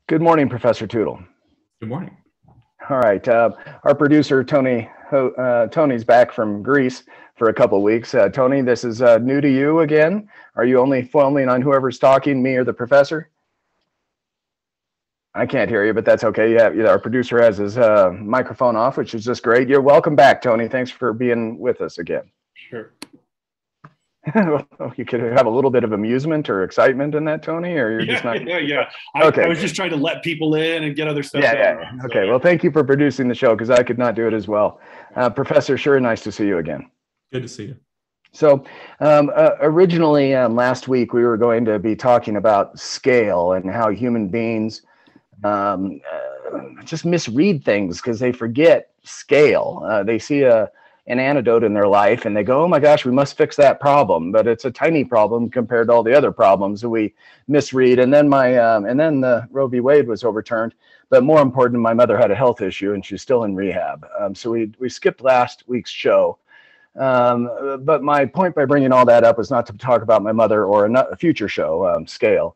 Good morning, Professor Tootle. Good morning. All right, our producer Tony's back from Greece for a couple of weeks. Tony, this is new to you again. Are you only following on whoever's talking, me or the professor? I can't hear you, but that's okay. Yeah, our producer has his microphone off, which is just great. You're welcome back, Tony. Thanks for being with us again. Sure. You could have a little bit of amusement or excitement in that, Tony, or you're just not. Yeah. Okay. I was just trying to let people in and get other stuff done. Yeah. Okay. Well, thank you for producing the show because I could not do it as well. Professor, sure nice to see you again. Good to see you. So originally last week, we were going to be talking about scale and how human beings just misread things because they forget scale. They see an antidote in their life and they go, oh my gosh, we must fix that problem. But it's a tiny problem compared to all the other problems that we misread. And then the Roe v. Wade was overturned. But more important, my mother had a health issue and she's still in rehab. So we skipped last week's show. But my point by bringing all that up was not to talk about my mother or a future show, Scale,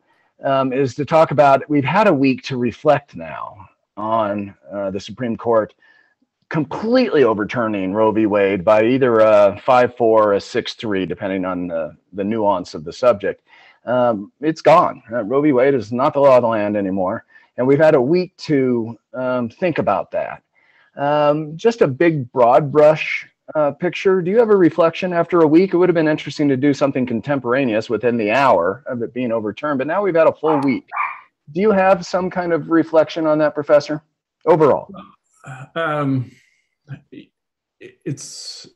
is to talk about, we've had a week to reflect now on the Supreme Court completely overturning Roe v. Wade by either a 5-4 or a 6-3, depending on the nuance of the subject. It's gone. Roe v. Wade is not the law of the land anymore. And we've had a week to think about that. Just a big broad brush picture. Do you have a reflection after a week? It would have been interesting to do something contemporaneous within the hour of it being overturned, but now we've had a full week. Do you have some kind of reflection on that, Professor, overall? It's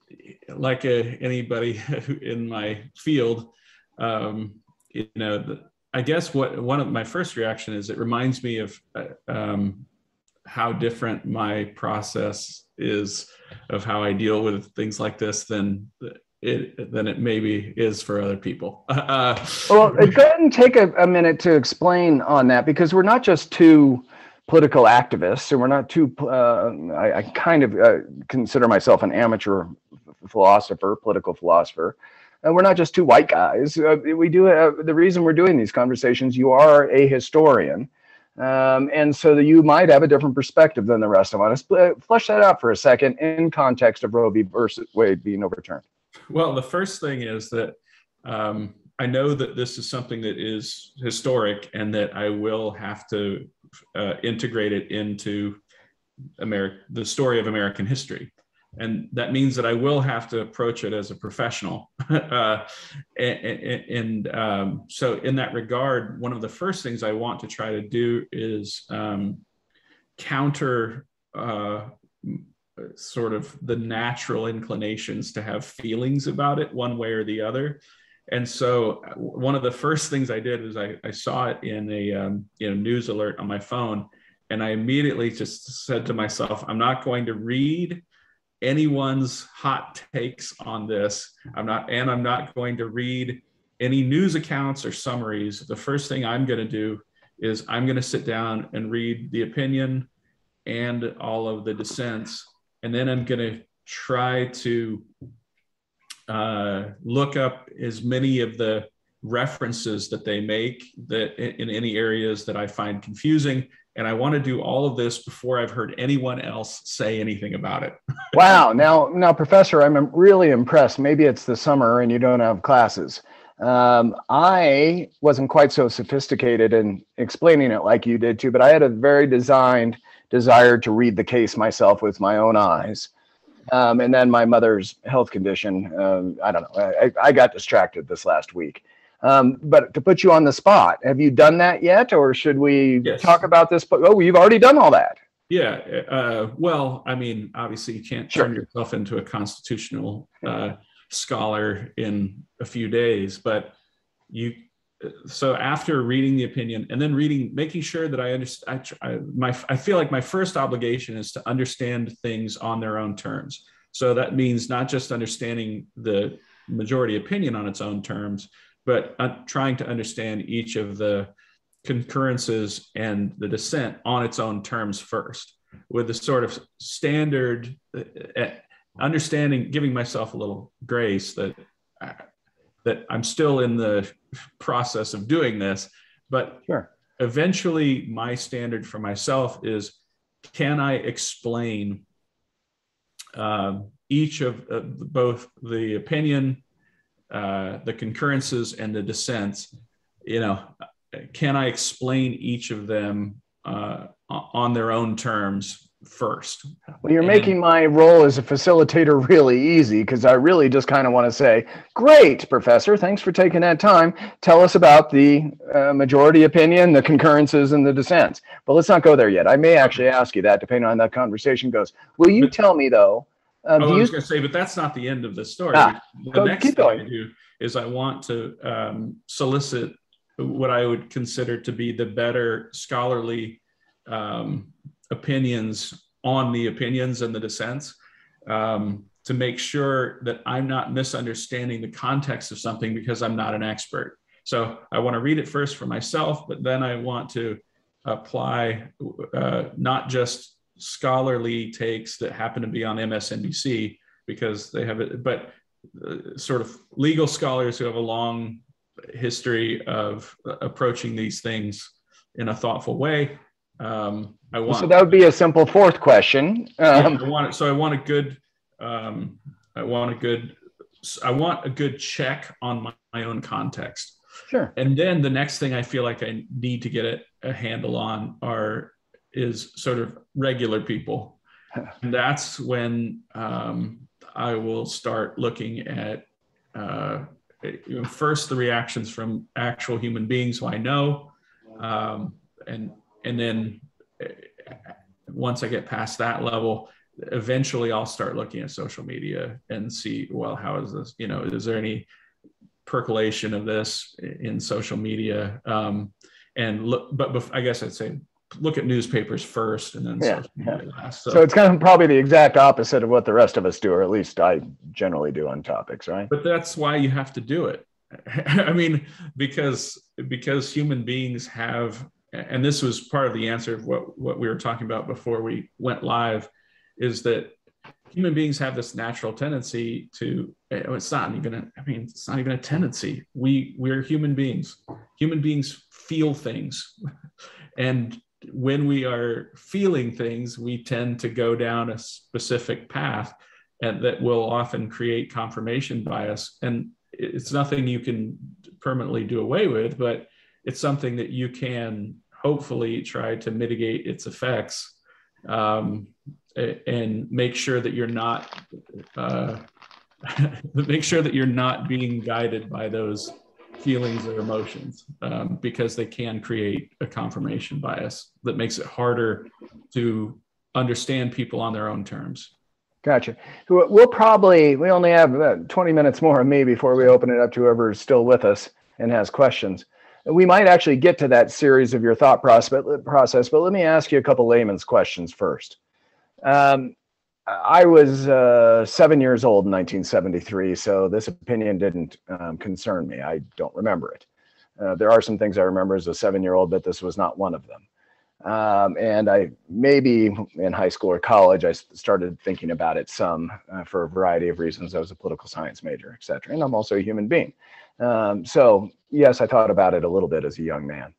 like anybody in my field, I guess one of my first reaction is it reminds me of how different my process is of how I deal with things like this than it maybe is for other people. Well, go ahead and take a minute to explain on that, because we're not just two political activists, and we're not two, I kind of consider myself an amateur political philosopher. And we're not just two white guys. We do the reason we're doing these conversations, you are a historian. And so that you might have a different perspective than the rest of us. Flesh that out for a second in context of Roe v. Wade being overturned. Well, the first thing is that I know that this is something that is historic and that I will have to integrate it into the story of American history. And that means that I will have to approach it as a professional. So in that regard, one of the first things I want to try to do is counter sort of the natural inclinations to have feelings about it one way or the other. And so one of the first things I did is I saw it in a news alert on my phone. And I immediately just said to myself, I'm not going to read anyone's hot takes on this. I'm not going to read any news accounts or summaries. The first thing I'm going to do is I'm going to sit down and read the opinion and all of the dissents. And then I'm going to try to look up as many of the references that they make that in any areas that I find confusing. And I want to do all of this before I've heard anyone else say anything about it. Wow. Now, Professor, I'm really impressed. Maybe it's the summer and you don't have classes. I wasn't quite so sophisticated in explaining it like you did too, but I had a very designed desire to read the case myself with my own eyes. And then my mother's health condition, I don't know, I got distracted this last week. But to put you on the spot, have you done that yet? Or should we talk about this? Oh, you've already done all that. Yeah. Well, I mean, obviously you can't turn yourself into a constitutional scholar in a few days, but so after reading the opinion and then making sure that I understand, I feel like my first obligation is to understand things on their own terms. So that means not just understanding the majority opinion on its own terms, but trying to understand each of the concurrences and the dissent on its own terms first, with the sort of standard understanding, giving myself a little grace that I'm still in the process of doing this, but eventually my standard for myself is, can I explain each of both the opinion, the concurrences, and the dissents? Can I explain each of them on their own terms first? Well, you're making my role as a facilitator really easy, because I really just kind of want to say, great, Professor, thanks for taking that time. Tell us about the majority opinion, the concurrences, and the dissents. But let's not go there yet. I may actually ask you that, depending on how that conversation goes. Will you tell me, though? I was going to say, but that's not the end of the story. The next thing I do is I want to solicit what I would consider to be the better scholarly opinions on the opinions and the dissents, to make sure that I'm not misunderstanding the context of something because I'm not an expert. So I want to read it first for myself, but then I want to apply not just scholarly takes that happen to be on MSNBC because they have it, but sort of legal scholars who have a long history of approaching these things in a thoughtful way. So that would be a simple fourth question. I want a good check on my own context. Sure. And then the next thing I feel like I need to get a handle on is sort of regular people. And that's when I will start looking at first the reactions from actual human beings who I know, and then once I get past that level, eventually I'll start looking at social media and see, well, how is this, is there any percolation of this in social media? And look, but I guess I'd say look at newspapers first and then social media last. So it's kind of probably the exact opposite of what the rest of us do, or at least I generally do on topics, right? But that's why you have to do it. I mean, because human beings have, and this was part of the answer of what we were talking about before we went live, is that human beings have this natural tendency to, it's not even a tendency. We're human beings. Human beings feel things. And when we are feeling things, we tend to go down a specific path, and that will often create confirmation bias. And it's nothing you can permanently do away with, but it's something that you can hopefully try to mitigate its effects, and make sure that you're not being guided by those feelings or emotions, because they can create a confirmation bias that makes it harder to understand people on their own terms. Gotcha. We only have about 20 minutes more of me before we open it up to whoever is still with us and has questions. We might actually get to that series of your thought process, but let me ask you a couple layman's questions first. I was 7 years old in 1973, so this opinion didn't concern me. I don't remember it. There are some things I remember as a 7-year-old, but this was not one of them. And I maybe in high school or college, I started thinking about it some for a variety of reasons. I was a political science major, et cetera, and I'm also a human being. So yes, I thought about it a little bit as a young man.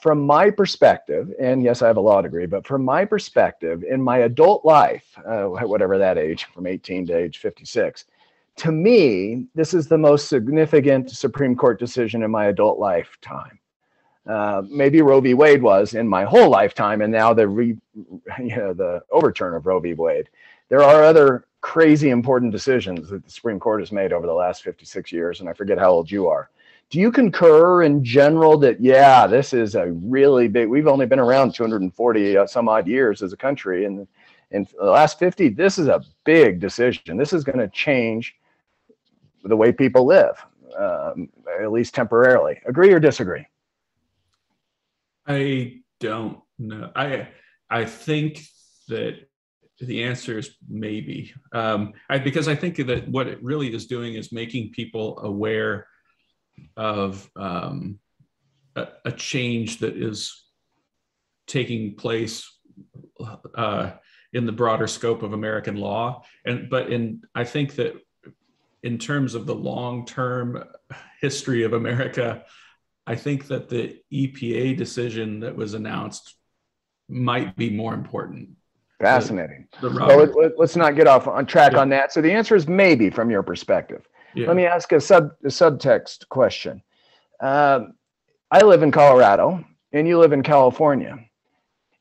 From my perspective, and yes, I have a law degree, but from my perspective, in my adult life, whatever that age, from 18 to age 56, to me, this is the most significant Supreme Court decision in my adult lifetime. Maybe Roe v. Wade was in my whole lifetime, and now the overturn of Roe v. Wade. There are other crazy important decisions that the Supreme Court has made over the last 56 years, and I forget how old you are. Do you concur in general that, yeah, this is a really big, we've only been around 240 some odd years as a country, and in the last 50, this is a big decision. This is going to change the way people live, at least temporarily. Agree or disagree? I don't know. I think that the answer is maybe, because I think that what it really is doing is making people aware of a change that is taking place in the broader scope of American law. I think that in terms of the long-term history of America, I think that the EPA decision that was announced might be more important. Fascinating. Well, let's not get off on track on that. So the answer is maybe from your perspective. Yeah. Let me ask a subtext question. I live in Colorado and you live in California.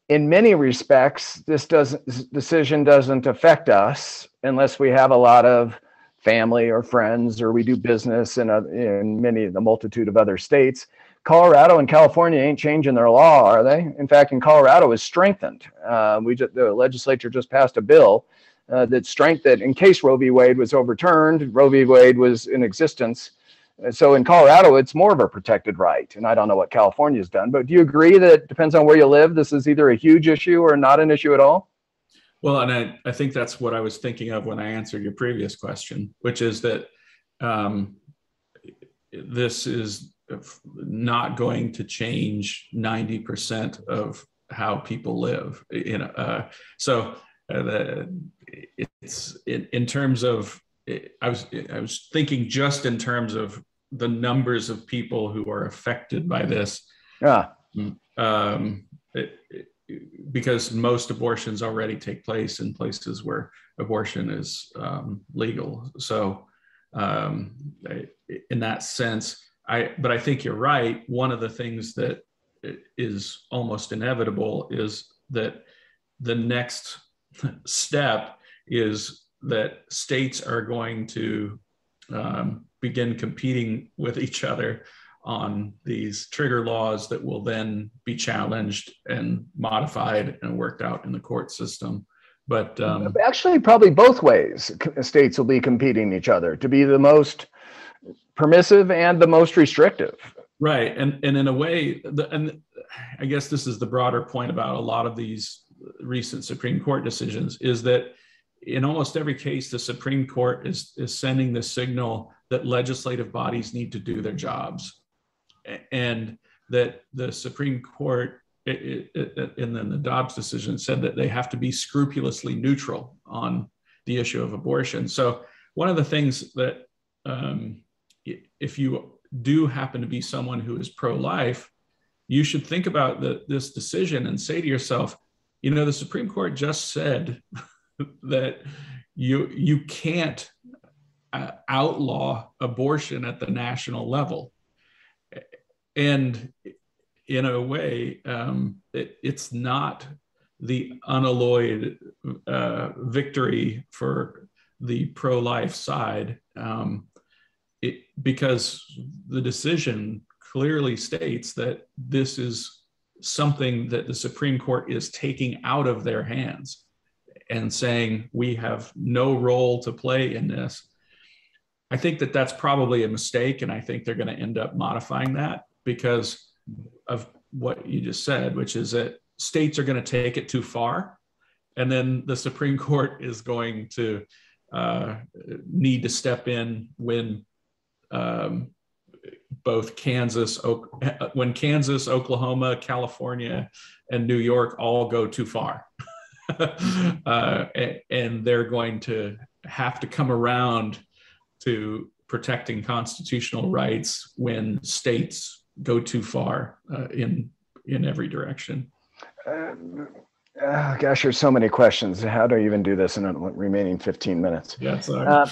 In many respects, this decision doesn't affect us unless we have a lot of family or friends, or we do business in the multitude of other states. Colorado and California ain't changing their law, are they? In fact, in Colorado is strengthened. The legislature just passed a bill that strengthened, in case Roe v. Wade was overturned, Roe v. Wade was in existence. So in Colorado, it's more of a protected right. And I don't know what California's done, but do you agree that it depends on where you live? This is either a huge issue or not an issue at all? Well, and I think that's what I was thinking of when I answered your previous question, which is that this is not going to change 90% of how people live. It's in terms of, I was thinking just in terms of the numbers of people who are affected by this. Yeah. Because most abortions already take place in places where abortion is legal. So in that sense, but I think you're right. One of the things that is almost inevitable is that the next step is that states are going to begin competing with each other on these trigger laws that will then be challenged and modified and worked out in the court system. But actually, probably both ways, states will be competing each other to be the most permissive and the most restrictive. Right. And in a way, and I guess this is the broader point about a lot of these recent Supreme Court decisions, is that in almost every case, the Supreme Court is sending the signal that legislative bodies need to do their jobs. And that the Supreme Court, and then the Dobbs decision, said that they have to be scrupulously neutral on the issue of abortion. So one of the things that if you do happen to be someone who is pro-life, you should think about this decision and say to yourself, the Supreme Court just said that you can't outlaw abortion at the national level. And in a way, it's not the unalloyed victory for the pro-life side, because the decision clearly states that this is something that the Supreme Court is taking out of their hands and saying, we have no role to play in this. I think that that's probably a mistake, and I think they're going to end up modifying that because of what you just said, which is that states are going to take it too far, and then the Supreme Court is going to need to step in when Kansas, Oklahoma, California, and New York all go too far. And they're going to have to come around to protecting constitutional rights when states go too far in every direction. Gosh, there's so many questions. How do I even do this in the remaining 15 minutes? Yeah, sorry.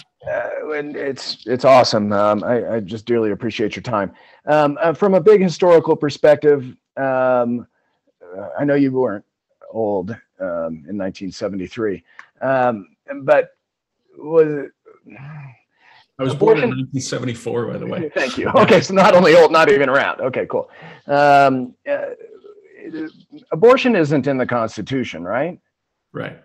And it's awesome. I just dearly appreciate your time. From a big historical perspective, I know you weren't old in 1973, but I was born in 1974, by the way. Thank you. Okay, so not only old, not even around. Okay, cool. Abortion isn't in the Constitution, right? Right.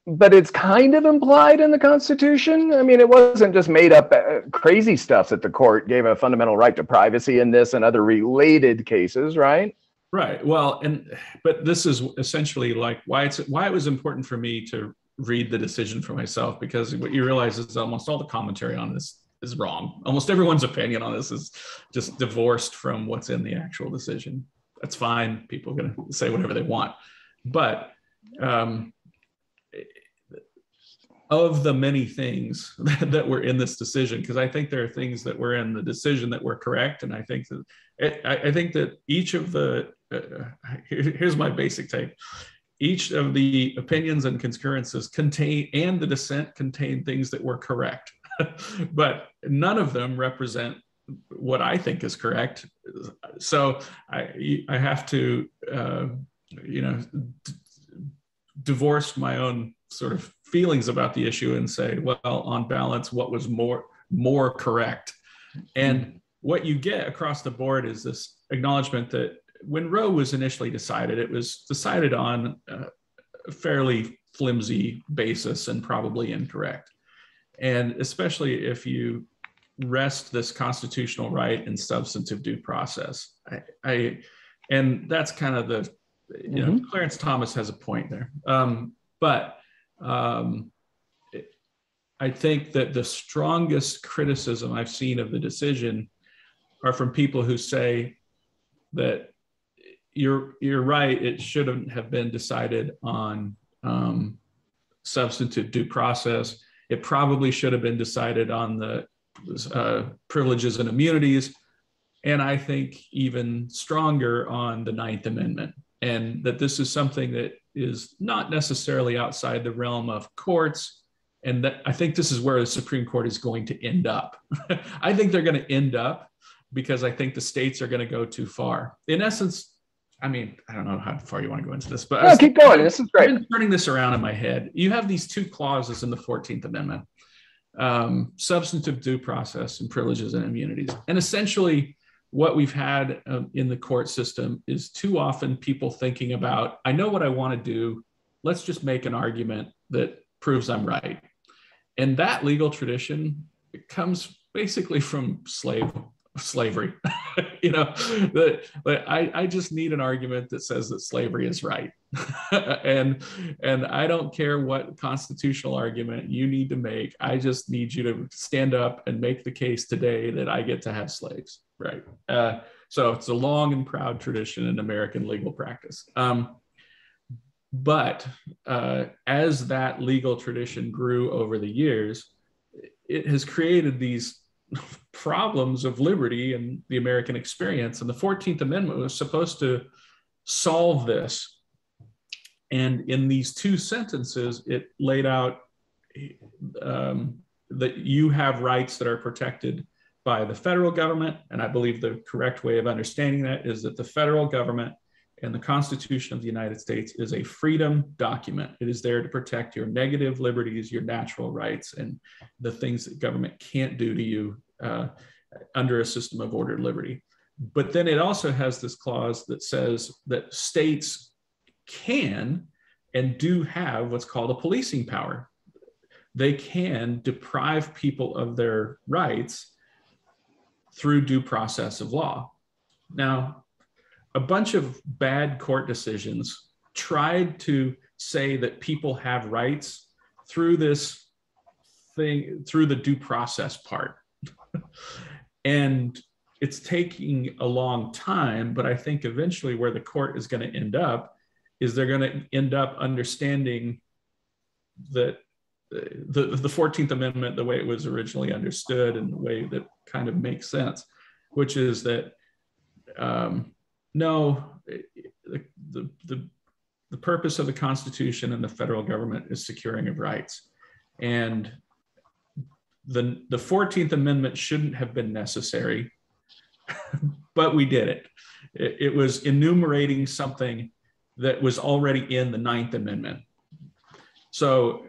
But it's kind of implied in the Constitution. I mean, it wasn't just made up crazy stuff that the court gave a fundamental right to privacy in this and other related cases, right? Right. Well, but this is essentially like why it was important for me to read the decision for myself, because what you realize is almost all the commentary on this is wrong. Almost everyone's opinion on this is just divorced from what's in the actual decision. That's fine. People are going to say whatever they want. But of the many things that were in this decision, because I think there are things that were in the decision that were correct, and I think that I think that each of the, here's my basic take. Each of the opinions and concurrences and the dissent contain things that were correct, but none of them represent what I think is correct. So I have to, divorce my own sort of feelings about the issue and say, well, on balance, what was more correct? And what you get across the board is this acknowledgement that when Roe was initially decided, it was decided on a fairly flimsy basis and probably incorrect. And especially if you rest this constitutional right in substantive due process. And that's kind of the, Clarence Thomas has a point there. But I think that the strongest criticism I've seen of the decision are from people who say that you're right, it shouldn't have been decided on substantive due process. It probably should have been decided on the privileges and immunities, and I think even stronger on the Ninth Amendment, and that this is something that is not necessarily outside the realm of courts, and that I think this is where the Supreme Court is going to end up. I think they're going to end up because I think the states are going to go too far. In essence, I mean, I don't know how far you want to go into this, but no, keep going. This is great. I've been turning this around in my head. You have these two clauses in the 14th Amendment, substantive due process and privileges and immunities. And essentially what we've had in the court system is too often people thinking about, I know what I want to do. Let's just make an argument that proves I'm right. And that legal tradition comes basically from slavery. I just need an argument that says that slavery is right. and I don't care what constitutional argument you need to make. I just need you to stand up and make the case today that I get to have slaves, right? So it's a long and proud tradition in American legal practice. But as that legal tradition grew over the years, it has created these problems of liberty and the American experience. And the 14th Amendment was supposed to solve this. And in these two sentences, it laid out that you have rights that are protected by the federal government. And I believe the correct way of understanding that is that the federal government and the Constitution of the United States is a freedom document. It is there to protect your negative liberties, your natural rights, and the things that government can't do to you under a system of ordered liberty. But then it also has this clause that says that states can and do have what's called a policing power. They can deprive people of their rights through due process of law. Now, a bunch of bad court decisions tried to say that people have rights through this thing, through the due process part. And it's taking a long time, but I think eventually where the court is going to end up is they're going to end up understanding that the 14th Amendment, the way it was originally understood and the way that kind of makes sense, which is that no, the purpose of the Constitution and the federal government is securing of rights. And the 14th Amendment shouldn't have been necessary, but we did it. It was enumerating something that was already in the 9th Amendment. So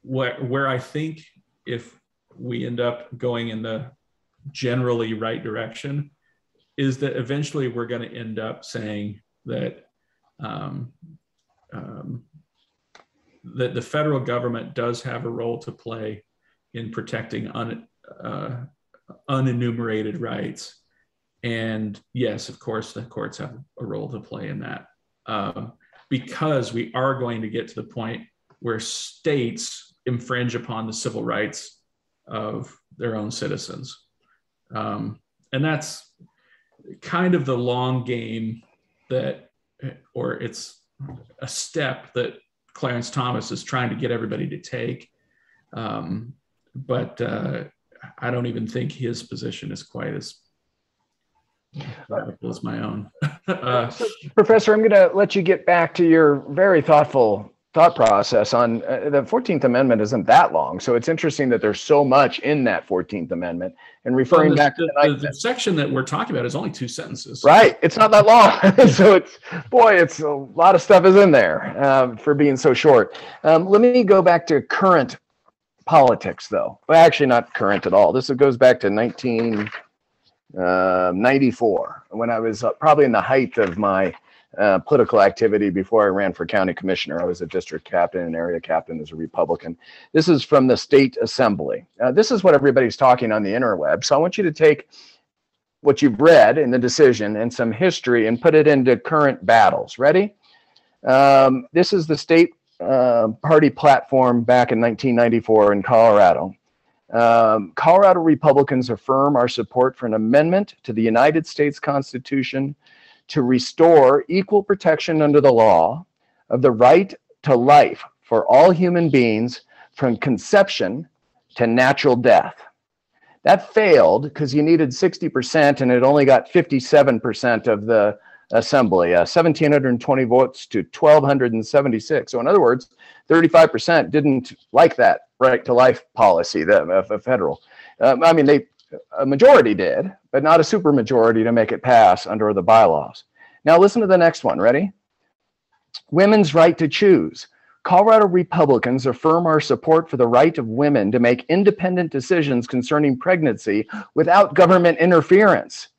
where I think if we end up going in the generally right direction is that eventually we're going to end up saying that that the federal government does have a role to play in protecting unenumerated rights. And yes, of course, the courts have a role to play in that because we are going to get to the point where states infringe upon the civil rights of their own citizens. And that's kind of the long game or it's a step that Clarence Thomas is trying to get everybody to take. But I don't even think his position is quite as radical as my own. So, Professor, I'm going to let you get back to your very thoughtful thought process on the 14th Amendment. Isn't that long, so it's interesting that there's so much in that 14th Amendment. And referring back to the section that we're talking about is only 2 sentences. Right, it's not that long. So it's a lot of stuff is in there for being so short. Let me go back to current politics, though. Well, actually, not current at all. This goes back to 1994, when I was probably in the height of my political activity before I ran for county commissioner. I was a district captain and area captain as a Republican. This is from the state assembly. This is what everybody's talking on the interweb. So I want you to take what you've read in the decision and some history and put it into current battles. Ready? This is the state party platform back in 1994 in Colorado. Colorado Republicans affirm our support for an amendment to the United States Constitution to restore equal protection under the law of the right to life for all human beings from conception to natural death. That failed because you needed 60% and it only got 57% of the assembly, 1,720 votes to 1,276. So in other words, 35% didn't like that right to life policy, the federal. I mean, a majority did, but not a super majority to make it pass under the bylaws. Now listen to the next one. Ready? Women's right to choose. Colorado Republicans affirm our support for the right of women to make independent decisions concerning pregnancy without government interference.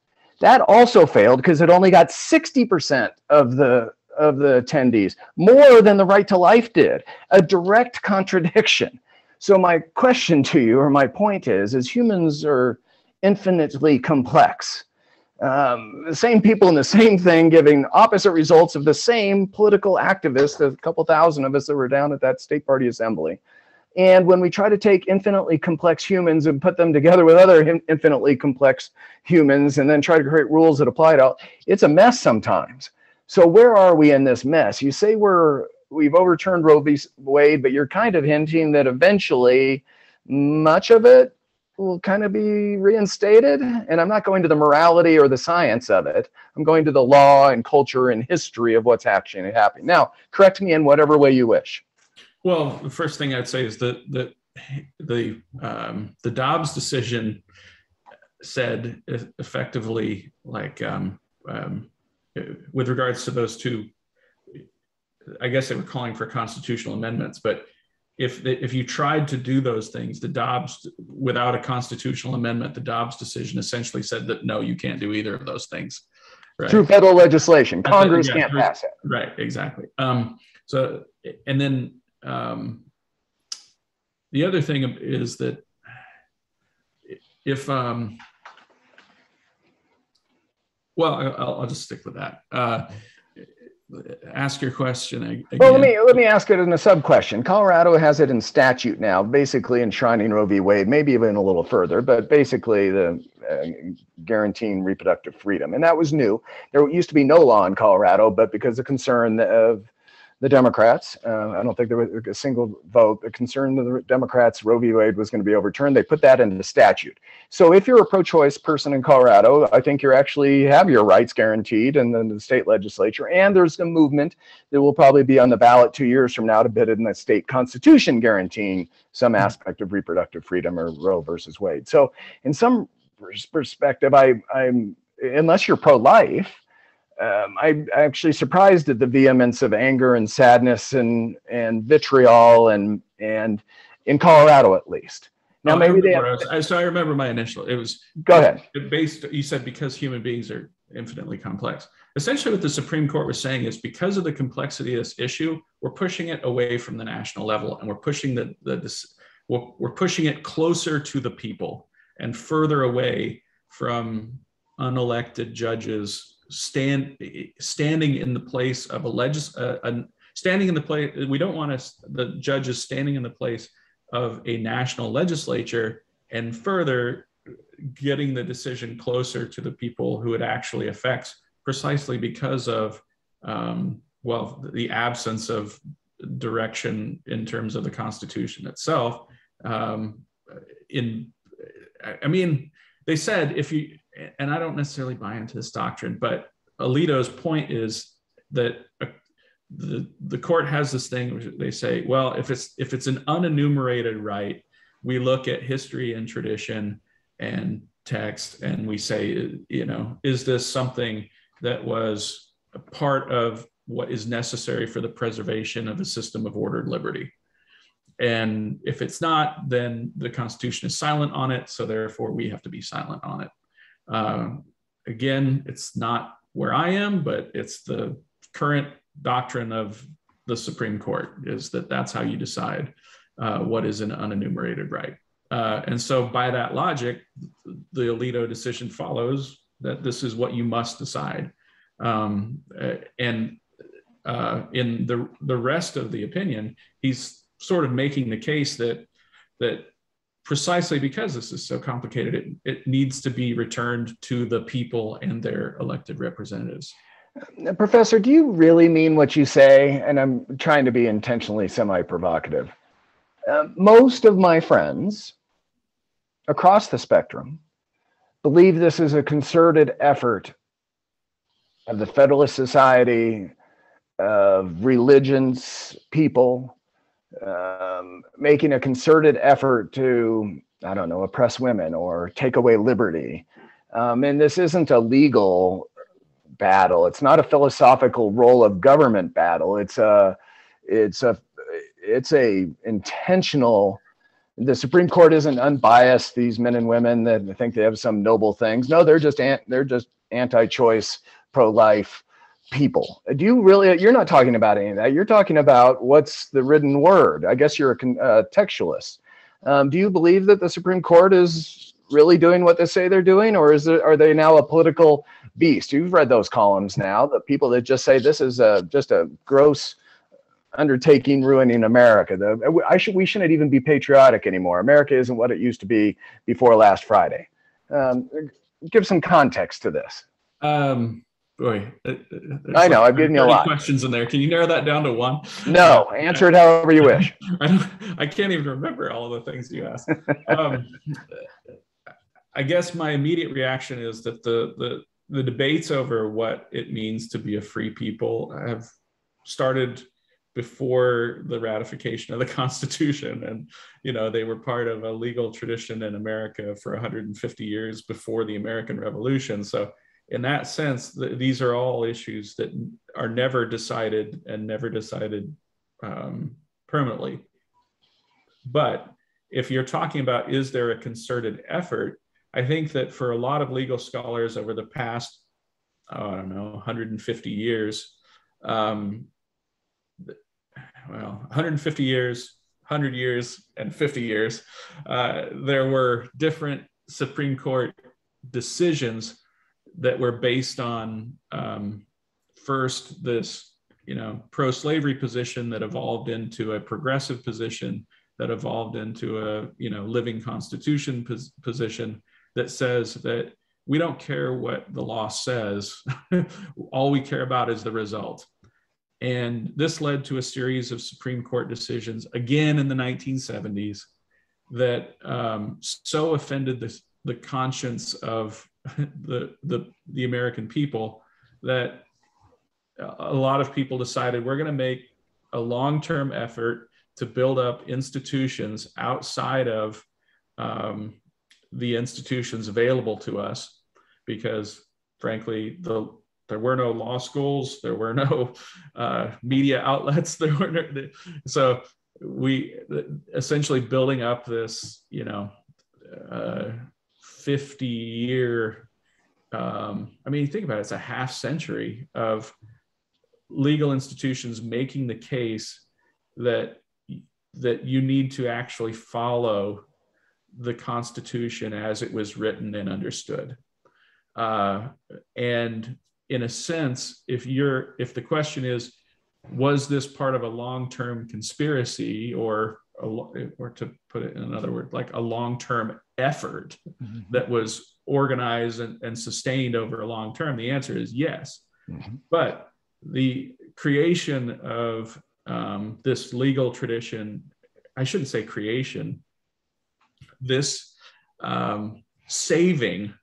That also failed because it only got 60% of the attendees, more than the right to life did. A direct contradiction. So my question to you, or my point is humans are infinitely complex. The same people in the same thing giving opposite results of the same political activists, a couple thousand of us that were down at that state party assembly. And when we try to take infinitely complex humans and put them together with other infinitely complex humans and then try to create rules that apply to all, it's a mess sometimes. So where are we in this mess? You say we've overturned Roe v. Wade, but you're kind of hinting that eventually much of it will kind of be reinstated. And I'm not going to the morality or the science of it. I'm going to the law and culture and history of what's actually happening. Now, correct me in whatever way you wish. Well, the first thing I'd say is that the Dobbs decision said effectively, like with regards to those two, I guess they were calling for constitutional amendments, but if you tried to do those things, the Dobbs, without a constitutional amendment, the Dobbs decision essentially said that no, you can't do either of those things. Right? Through federal legislation, Congress can't pass it. Right, exactly. So, and then the other thing is that if, well, I'll just stick with that. Ask your question again. Well, let me ask it in a sub question. Colorado has it in statute now, basically enshrining Roe v. Wade, maybe even a little further, but basically the guaranteeing reproductive freedom. And that was new. There used to be no law in Colorado, but because of concern of the Democrats, I don't think there was a single vote, the concern of the Democrats, Roe v. Wade was going to be overturned. They put that into the statute. So if you're a pro-choice person in Colorado, I think you actually have your rights guaranteed in the state legislature. And there's a movement that will probably be on the ballot 2 years from now to bid in the state constitution guaranteeing some aspect of reproductive freedom, or Roe versus Wade. So in some perspective, I'm unless you're pro-life, I'm actually surprised at the vehemence of anger and sadness and vitriol and in Colorado at least. Now maybe they have, so I remember my initial. It was go ahead. You said because human beings are infinitely complex. Essentially, what the Supreme Court was saying is because of the complexity of this issue, we're pushing it away from the national level, and we're pushing we're pushing it closer to the people and further away from unelected judges standing in the place of standing in the place. We don't want the judges standing in the place of a national legislature and further getting the decision closer to the people who it actually affects, precisely because of the absence of direction in terms of the Constitution itself. I mean, they said if you, and I don't necessarily buy into this doctrine, but Alito's point is that the court has this thing where they say, well, if it's an unenumerated right, we look at history and tradition and text, and we say, is this something that was a part of what is necessary for the preservation of a system of ordered liberty? And if it's not, then the Constitution is silent on it. So therefore, we have to be silent on it. Again, it's not where I am, but it's the current doctrine of the Supreme Court, is that that's how you decide what is an unenumerated right. And so by that logic, the Alito decision follows that this is what you must decide. And in the rest of the opinion, he's sort of making the case that precisely because this is so complicated, it needs to be returned to the people and their elected representatives. Professor, do you really mean what you say? And I'm trying to be intentionally semi-provocative. Most of my friends across the spectrum believe this is a concerted effort of the Federalist Society, of religions, people, making a concerted effort to, I don't know, oppress women or take away liberty. And this isn't a legal battle. It's not a philosophical role of government battle. It's a intentional. The Supreme Court isn't unbiased. These men and women that think they have some noble things. No, they're just anti-choice, pro-life people. Do you really? You're not talking about any of that. You're talking about what's the written word. I guess you're a textualist. Do you believe that the Supreme Court is really doing what they say they're doing, or are they now a political beast? You've read those columns now, the people that just say this is just a gross undertaking ruining America. We shouldn't even be patriotic anymore. America isn't what it used to be before last Friday. Give some context to this. Boy, I know I've given you a lot of questions in there. Can you narrow that down to one? No, answer it however you wish. I can't even remember all of the things you asked. I guess my immediate reaction is that the debates over what it means to be a free people have started before the ratification of the Constitution. And, they were part of a legal tradition in America for 150 years before the American Revolution. So in that sense, these are all issues that are never decided and never decided permanently. But if you're talking about, is there a concerted effort? I think that for a lot of legal scholars over the past, 150 years, 150 years, 100 years, and 50 years, there were different Supreme Court decisions that were based on first this, pro-slavery position that evolved into a progressive position that evolved into a, living constitution position that says that we don't care what the law says. All we care about is the result. And this led to a series of Supreme Court decisions, again in the 1970s, that so offended the conscience of the American people that a lot of people decided we're going to make a long-term effort to build up institutions outside of the institutions available to us, because frankly, there were no law schools, there were no media outlets, so we essentially building up this, 50-year, think about it, it's a half century of legal institutions making the case that you need to actually follow the Constitution as it was written and understood. And in a sense, if the question is, was this part of a long-term conspiracy, or to put it in another word, like a long-term effort that was organized and sustained over a long term? The answer is yes. But the creation of this legal tradition, I shouldn't say creation, this saving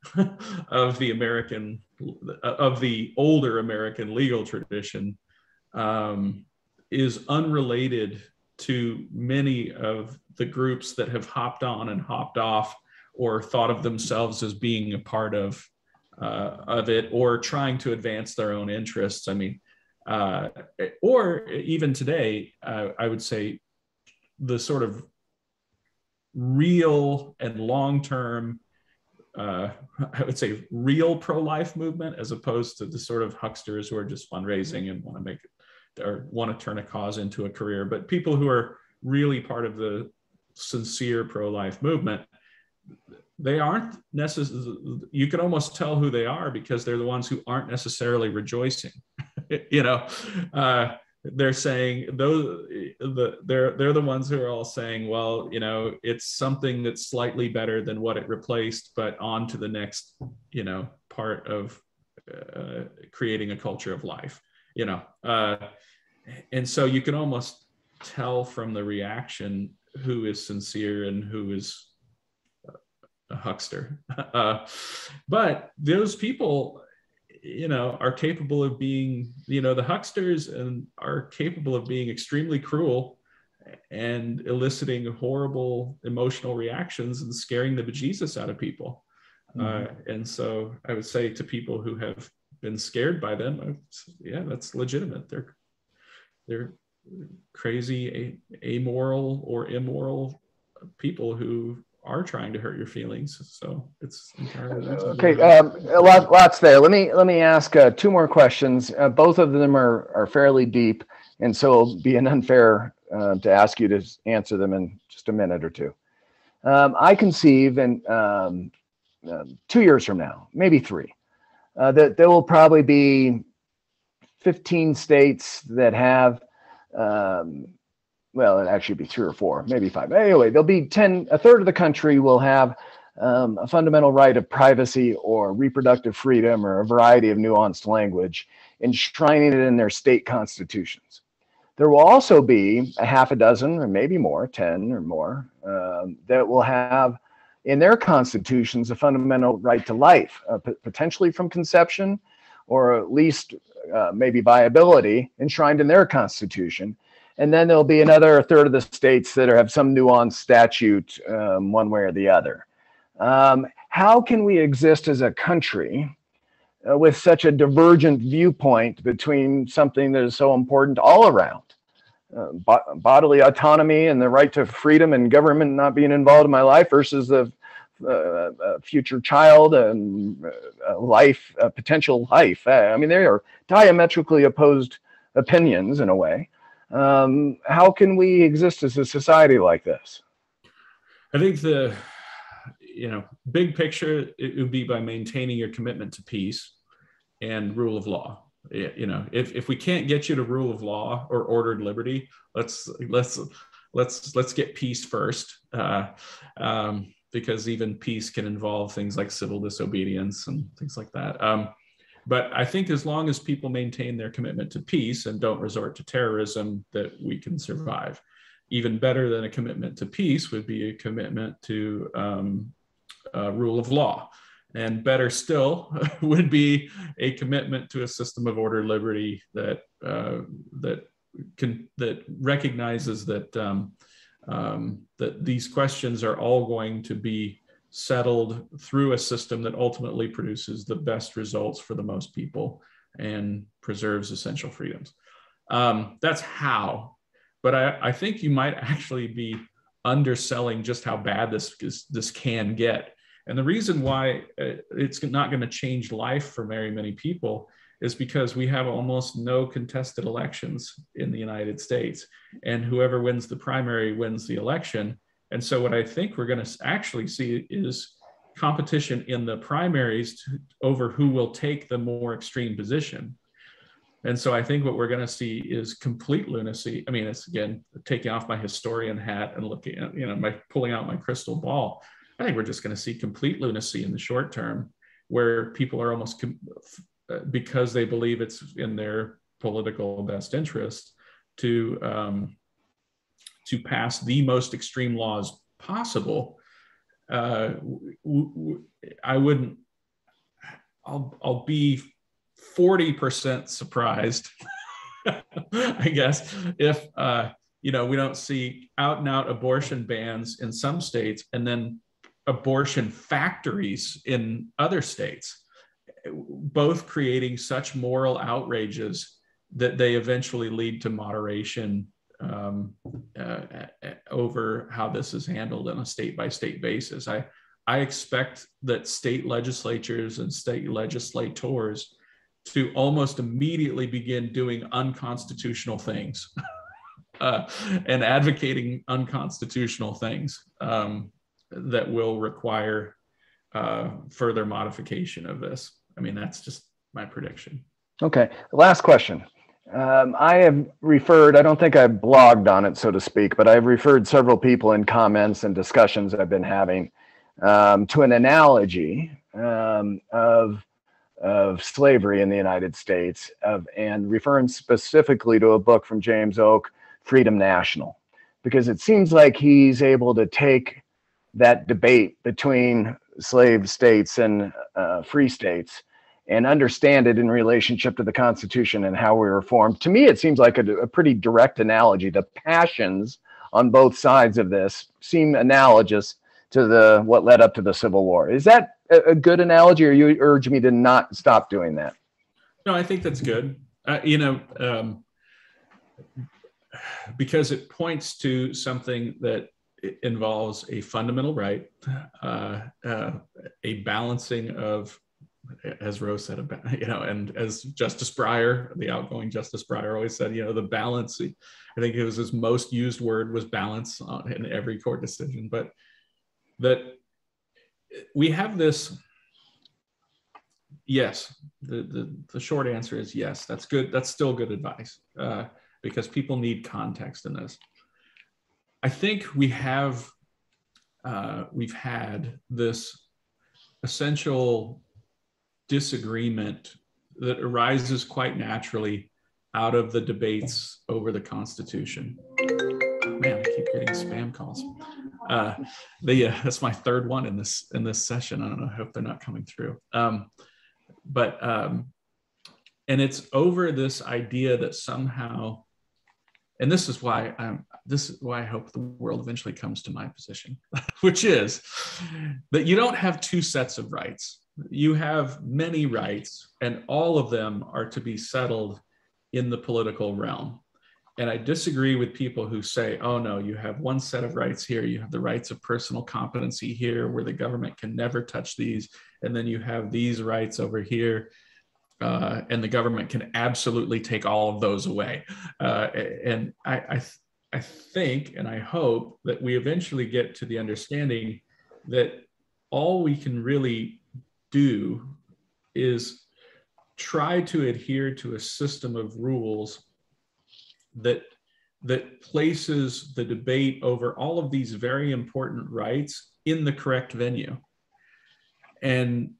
of the older American legal tradition is unrelated to many of the groups that have hopped on and hopped off, or thought of themselves as being a part of it, or trying to advance their own interests. I mean, or even today, I would say the sort of real and long-term, I would say real pro-life movement, as opposed to the sort of hucksters who are just fundraising and want to make it, or want to turn a cause into a career. But people who are really part of the sincere pro-life movement, they aren't necessarily, you can almost tell who they are because they're the ones who aren't necessarily rejoicing. They're saying they're the ones who are all saying, well, it's something that's slightly better than what it replaced, but on to the next, part of creating a culture of life, and so you can almost tell from the reaction who is sincere and who is a huckster. But those people, are capable of being, the hucksters and are capable of being extremely cruel and eliciting horrible emotional reactions and scaring the bejesus out of people. And so I would say to people who have been scared by them, yeah, that's legitimate. They're crazy, amoral or immoral people who are trying to hurt your feelings. So it's entirely okay. Lots there. Let me ask two more questions. Both of them are fairly deep, and so it'll be unfair to ask you to answer them in just a minute or two. I conceive, and 2 years from now, maybe 3, that there will probably be 15 states that have, well, it'd actually be 3 or 4, maybe 5. Anyway, there'll be 10, a third of the country will have a fundamental right of privacy or reproductive freedom, or a variety of nuanced language, enshrining it in their state constitutions. There will also be a half a dozen, or maybe more, 10 or more, that will have in their constitutions a fundamental right to life, potentially from conception, or at least maybe viability, enshrined in their constitution. And then there'll be another third of the states that have some nuanced statute one way or the other. How can we exist as a country with such a divergent viewpoint between something that is so important all around? Bodily autonomy and the right to freedom and government not being involved in my life, versus the future child and life, potential life. I mean, they are diametrically opposed opinions in a way. How can we exist as a society like this? I think the big picture, it would be by maintaining your commitment to peace and rule of law. If we can't get you to rule of law or ordered liberty, let's get peace first, because even peace can involve things like civil disobedience and things like that. But I think as long as people maintain their commitment to peace and don't resort to terrorism, that we can survive. Even better than a commitment to peace would be a commitment to rule of law. And better still would be a commitment to a system of order, liberty that recognizes that that these questions are all going to be settled through a system that ultimately produces the best results for the most people and preserves essential freedoms. That's how. But I think you might actually be underselling just how bad this can get. And the reason why it's not going to change life for very many people is because we have almost no contested elections in the United States, and whoever wins the primary wins the election. And so what I think we're going to actually see is competition in the primaries over who will take the more extreme position. And so I think what we're going to see is complete lunacy. I mean, it's, again, taking off my historian hat and looking at, pulling out my crystal ball. I think we're just going to see complete lunacy in the short term, where people are almost, because they believe it's in their political best interest to pass the most extreme laws possible, I wouldn't. I'll be 40% surprised, I guess, if we don't see out and out abortion bans in some states and then abortion factories in other states, both creating such moral outrages that they eventually lead to moderation over how this is handled on a state-by-state basis. I expect that state legislatures and state legislators to almost immediately begin doing unconstitutional things and advocating unconstitutional things that will require further modification of this. I mean, that's just my prediction. Okay, last question. I have referred, I don't think I've blogged on it, so to speak, but I've referred several people in comments and discussions I've been having to an analogy of slavery in the United States, and referring specifically to a book from James Oak, Freedom National, because it seems like he's able to take that debate between slave states and free states and understand it in relationship to the Constitution and how we were formed. To me, it seems like a pretty direct analogy. The passions on both sides of this seem analogous to what led up to the Civil War. Is that a good analogy, or you urge me to not stop doing that? No, I think that's good. Because it points to something that involves a fundamental right, a balancing of, as Rose said, and as Justice Breyer, the outgoing Justice Breyer, always said, the balance. I think it was his most used word was balance in every court decision, but that we have this. Yes, the short answer is yes. That's good. That's still good advice because people need context in this. I think we've had this essential disagreement that arises quite naturally out of the debates over the Constitution. Man, I keep getting spam calls. That's my third one in this session. I don't know. I hope they're not coming through. And it's over this idea that somehow, and this is why I hope the world eventually comes to my position, which is that you don't have two sets of rights. You have many rights, and all of them are to be settled in the political realm. And I disagree with people who say, oh no, you have one set of rights here. You have the rights of personal competency here, where the government can never touch these. And then you have these rights over here, and the government can absolutely take all of those away. And I think, and I hope that we eventually get to the understanding that all we can really do is try to adhere to a system of rules that places the debate over all of these very important rights in the correct venue. And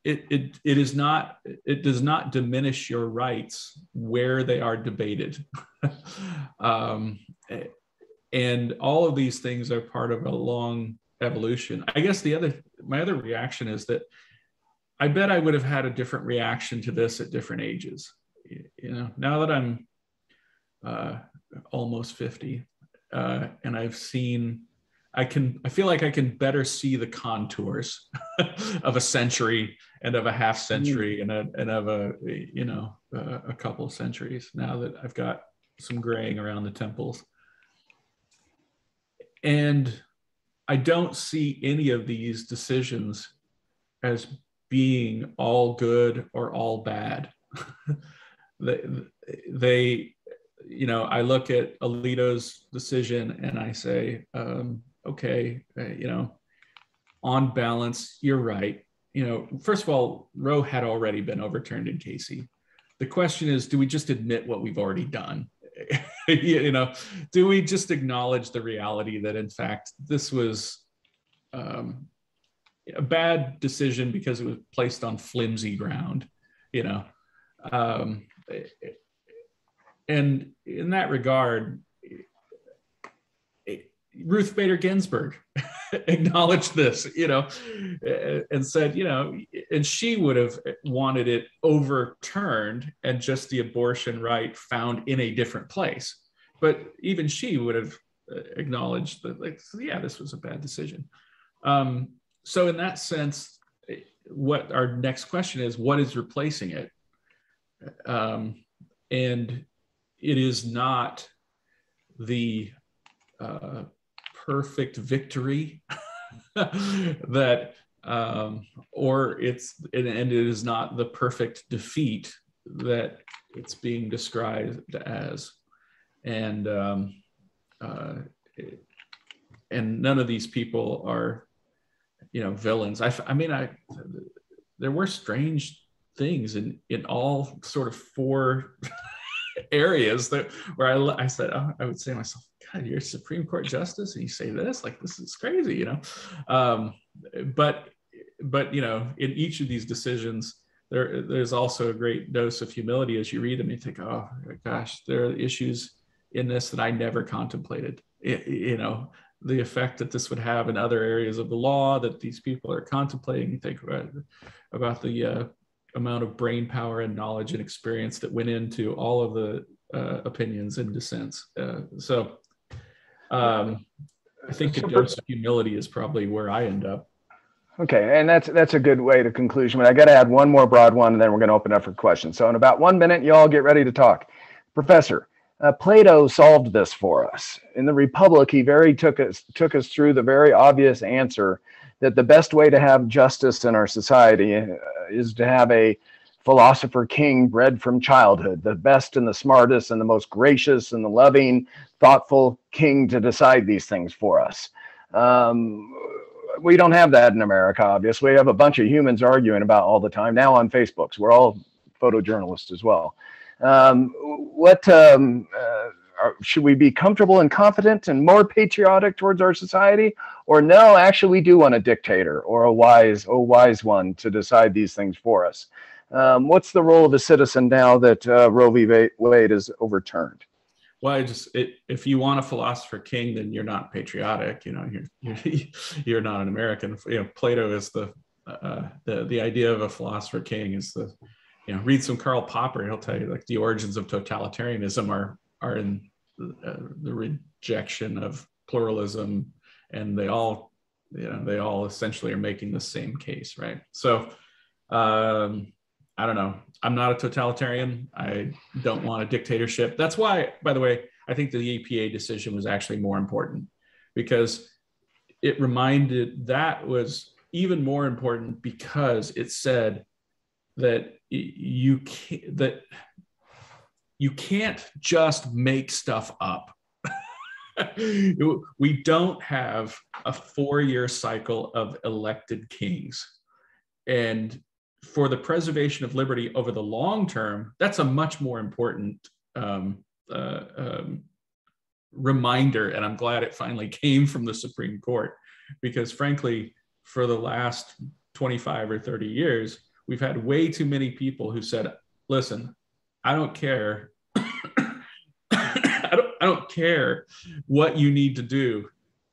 it does not diminish your rights where they are debated. And all of these things are part of a long evolution. I guess my other reaction is that I bet I would have had a different reaction to this at different ages. Now that I'm almost 50, and I've seen, I feel like I can better see the contours of a century and of a half century and of a couple of centuries, now that I've got some graying around the temples. And I don't see any of these decisions as being all good or all bad. They I look at Alito's decision and I say, okay, on balance, you're right. First of all, Roe had already been overturned in Casey. The question is, do we just admit what we've already done? Do we just acknowledge the reality that, in fact, this was a bad decision because it was placed on flimsy ground, and in that regard, Ruth Bader Ginsburg acknowledged this, and said, and she would have wanted it overturned and just the abortion right found in a different place. But even she would have acknowledged that, like, yeah, this was a bad decision. So in that sense, what our next question is, what is replacing it? And it is not the perfect victory that, or it is not the perfect defeat that it's being described as. And none of these people are, villains. There were strange things in all sort of four areas where I said, I would say to myself, God, you're a Supreme Court justice and you say this, like, this is crazy, but in each of these decisions, there's also a great dose of humility as you read them. You think, oh gosh, there are issues in this that I never contemplated, the effect that this would have in other areas of the law that these people are contemplating. You think about the amount of brain power and knowledge and experience that went into all of the opinions and dissents. I think a dose of humility is probably where I end up. Okay, and that's a good way to conclusion. But I got to add one more broad one, and then we're going to open up for questions. So in about 1 minute, you all get ready to talk. Professor, Plato solved this for us. In the Republic, he took us through the very obvious answer that the best way to have justice in our society is to have a philosopher king bred from childhood, the best and the smartest and the most gracious and the loving, thoughtful king to decide these things for us. We don't have that in America, obviously. We have a bunch of humans arguing about all the time now on Facebooks. We're all photojournalists as well. Should we be comfortable and confident and more patriotic towards our society? Or no, actually we do want a dictator or a wise one to decide these things for us. What's the role of a citizen now that Roe v. Wade is overturned? Well, if you want a philosopher king, then you're not patriotic. You're not an American. Plato is the idea of a philosopher king is read some Karl Popper. He'll tell you, like, the origins of totalitarianism are in the rejection of pluralism, and they all essentially are making the same case, right? So I don't know. I'm not a totalitarian. I don't want a dictatorship. That's why, by the way, I think the EPA decision was actually more important, because it reminded, that was even more important because it said that you can't just make stuff up. We don't have a 4-year cycle of elected kings. And for the preservation of liberty over the long term, that's a much more important reminder. And I'm glad it finally came from the Supreme Court, because frankly, for the last 25 or 30 years, we've had way too many people who said, listen, I don't care. I don't care what you need to do.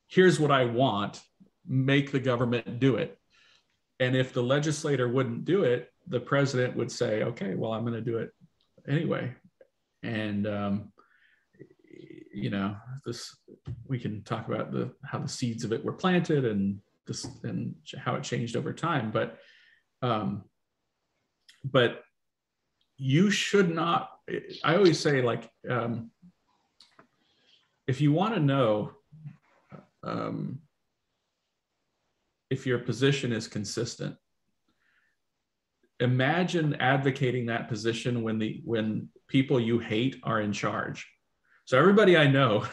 Here's what I want. Make the government do it. And if the legislator wouldn't do it, the president would say, okay, well, I'm going to do it anyway. And, we can talk about how the seeds of it were planted and how it changed over time. But you should not, I always say, like, if you want to know if your position is consistent, imagine advocating that position when people you hate are in charge. So everybody I know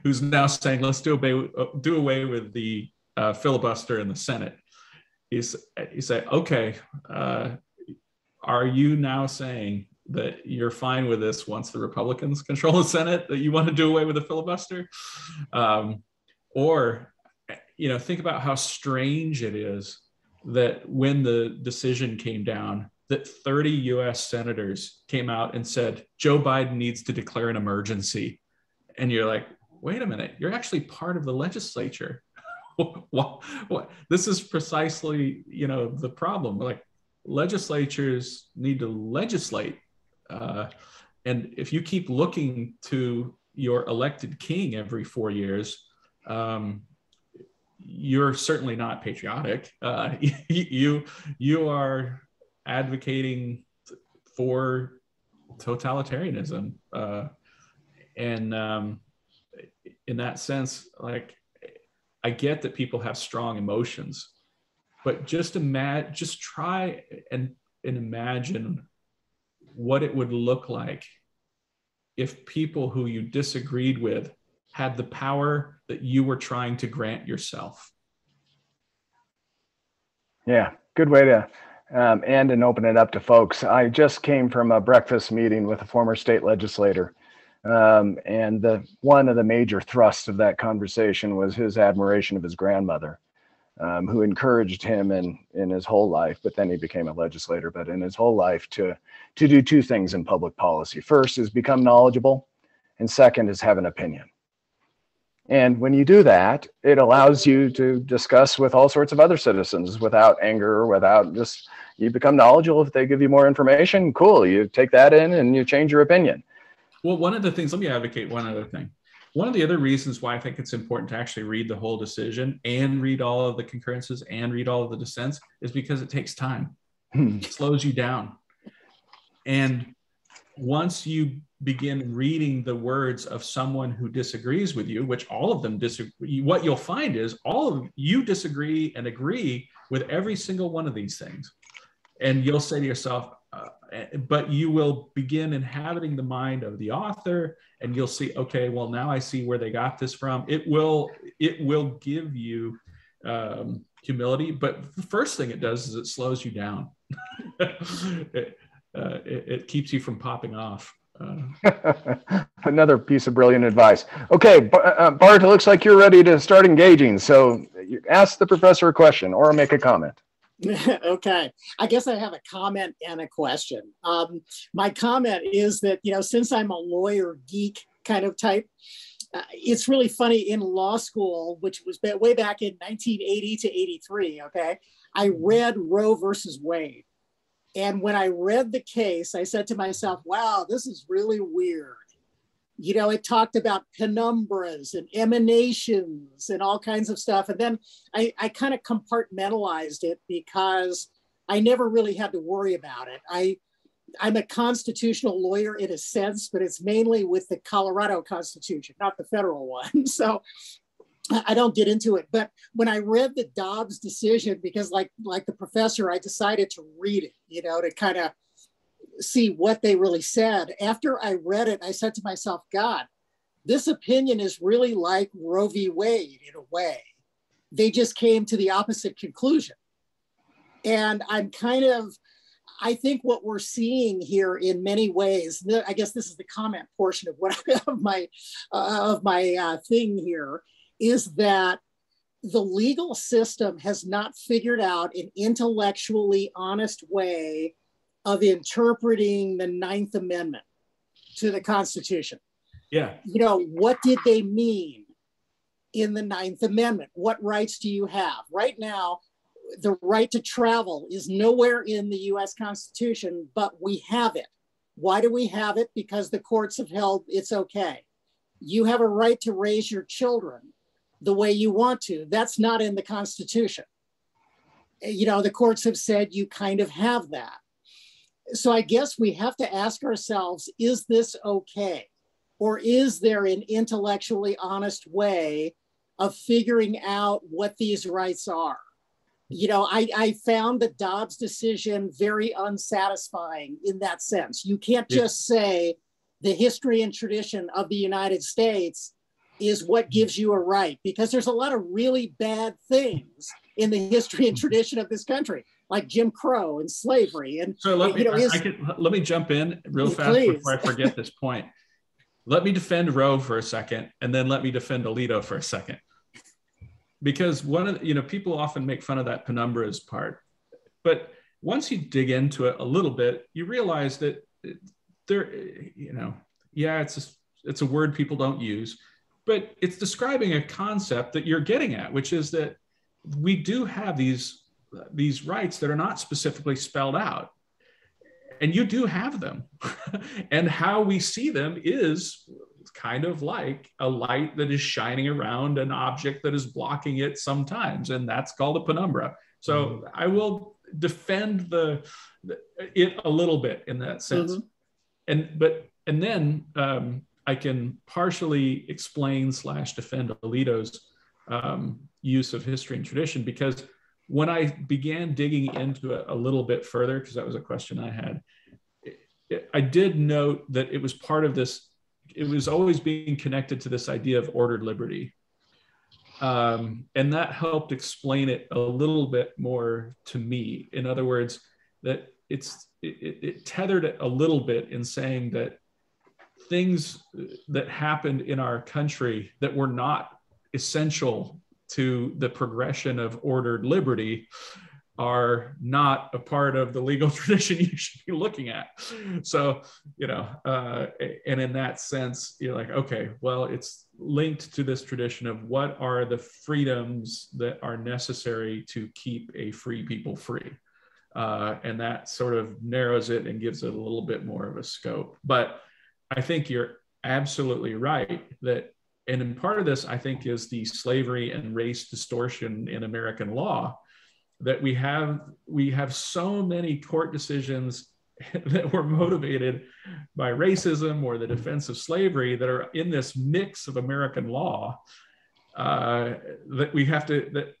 who's now saying, let's do away with the filibuster in the Senate, you say, okay, are you now saying that you're fine with this once the Republicans control the Senate, that you want to do away with the filibuster? Or think about how strange it is that when the decision came down, that 30 US senators came out and said, Joe Biden needs to declare an emergency. And you're like, wait a minute, you're actually part of the legislature. What? This is precisely, the problem. Like, legislatures need to legislate. And if you keep looking to your elected king every 4 years, you're certainly not patriotic. You are advocating for totalitarianism. And in that sense, like, I get that people have strong emotions, but just try and imagine what it would look like if people who you disagreed with had the power that you were trying to grant yourself. Yeah, good way to end and open it up to folks. I just came from a breakfast meeting with a former state legislator. And one of the major thrusts of that conversation was his admiration of his grandmother, who encouraged him in his whole life, but then he became a legislator, but in his whole life to do two things in public policy. First is become knowledgeable, and second is have an opinion. And when you do that, it allows you to discuss with all sorts of other citizens without anger, you become knowledgeable. If they give you more information, cool, you take that in and you change your opinion. Well, one of the things, let me advocate one other thing. One of the other reasons why I think it's important to actually read the whole decision and read all of the concurrences and read all of the dissents is because it takes time. It slows you down. And once you begin reading the words of someone who disagrees with you, which all of them disagree, what you'll find is all of you disagree and agree with every single one of these things. And you'll say to yourself, but you will begin inhabiting the mind of the author, and you'll see, okay, well, now I see where they got this from. It will give you humility, but the first thing it does is it slows you down. It keeps you from popping off. Another piece of brilliant advice. Okay, Bart, it looks like you're ready to start engaging. So ask the professor a question or make a comment. Okay, I guess I have a comment and a question. My comment is that, since I'm a lawyer geek kind of type, it's really funny in law school, which was way back in 1980 to 83, okay, I read Roe versus Wade. And when I read the case, I said to myself, wow, this is really weird. It talked about penumbras and emanations and all kinds of stuff. And then I kind of compartmentalized it because I never really had to worry about it. I'm a constitutional lawyer in a sense, but it's mainly with the Colorado Constitution, not the federal one. So I don't get into it. But when I read the Dobbs decision, because like the professor, I decided to read it, to kind of see what they really said. After I read it, I said to myself, God, this opinion is really like Roe v. Wade in a way. They just came to the opposite conclusion. And I think what we're seeing here in many ways, I guess this is the comment portion of my thing here, is that the legal system has not figured out an intellectually honest way of interpreting the Ninth Amendment to the Constitution. Yeah. What did they mean in the Ninth Amendment? What rights do you have? Right now, the right to travel is nowhere in the US Constitution, but we have it. Why do we have it? Because the courts have held it's okay. You have a right to raise your children the way you want to. That's not in the Constitution. The courts have said you kind of have that. So I guess we have to ask ourselves, is this okay? Or is there an intellectually honest way of figuring out what these rights are? I found the Dobbs decision very unsatisfying in that sense. You can't just say the history and tradition of the United States is what gives you a right, because there's a lot of really bad things in the history and tradition of this country, like Jim Crow and slavery. And so let me jump in real fast before I forget this point. Let me defend Roe for a second, and then let me defend Alito for a second. Because people often make fun of that penumbras part, but once you dig into it a little bit, you realize that it's a word people don't use, but it's describing a concept that you're getting at, which is that we do have these rights that are not specifically spelled out. And you do have them. And how we see them is kind of like a light that is shining around an object that is blocking it sometimes. And that's called a penumbra. So I will defend it a little bit in that sense. And then I can partially explain / defend Alito's use of history and tradition, because when I began digging into it a little bit further, because that was a question I had, I did note that it was part of this, it was always being connected to this idea of ordered liberty. And that helped explain it a little bit more to me. In other words, that it tethered it a little bit in saying that things that happened in our country that were not essential to the progression of ordered liberty are not a part of the legal tradition you should be looking at. So, and in that sense, you're like, okay, well, it's linked to this tradition of what are the freedoms that are necessary to keep a free people free. And that sort of narrows it and gives it a little bit more of a scope. But I think you're absolutely right that, and in part of this, I think, is the slavery and race distortion in American law, that we have so many court decisions that were motivated by racism or the defense of slavery that are in this mix of American law, that we have to, that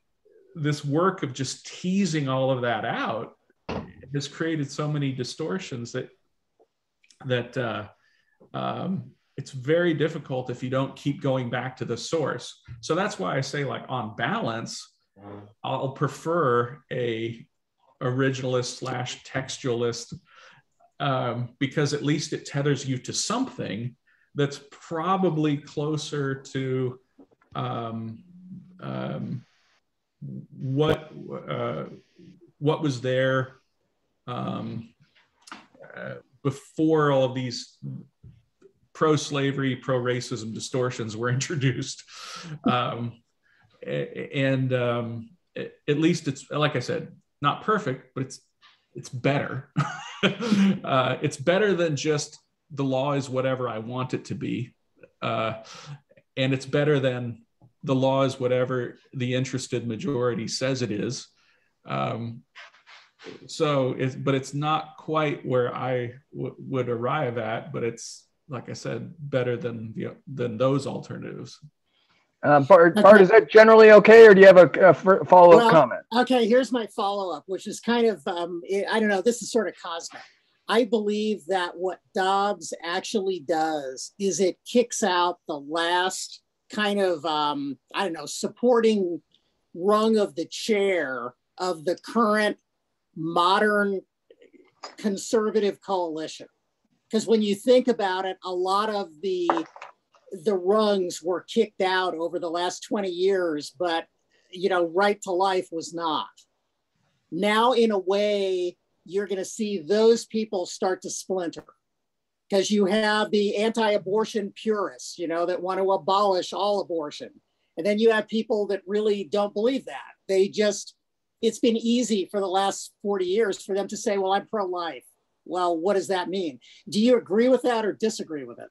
this work of just teasing all of that out has created so many distortions that it's very difficult if you don't keep going back to the source. So that's why I say, like, on balance, I'll prefer a originalist / textualist, because at least it tethers you to something that's probably closer to what was there before all of these pro-slavery, pro-racism distortions were introduced. And at least it's, like I said, not perfect, but it's better. It's better than just the law is whatever I want it to be. And it's better than the law is whatever the interested majority says it is. But it's not quite where I would arrive at, but it's, like I said, better than those alternatives. Bart, is that generally okay, or do you have a follow-up comment? Okay, here's my follow-up, which is kind of, I don't know, this is sort of cosmic. I believe that what Dobbs actually does is it kicks out the last kind of, supporting rung of the chair of the current modern conservative coalition. Because when you think about it, a lot of the rungs were kicked out over the last 20 years, but, right to life was not. Now, in a way, you're going to see those people start to splinter, because you have the anti-abortion purists, that want to abolish all abortion. And then you have people that really don't believe that. It's been easy for the last 40 years for them to say, well, I'm pro-life. Well, what does that mean? Do you agree with that or disagree with it?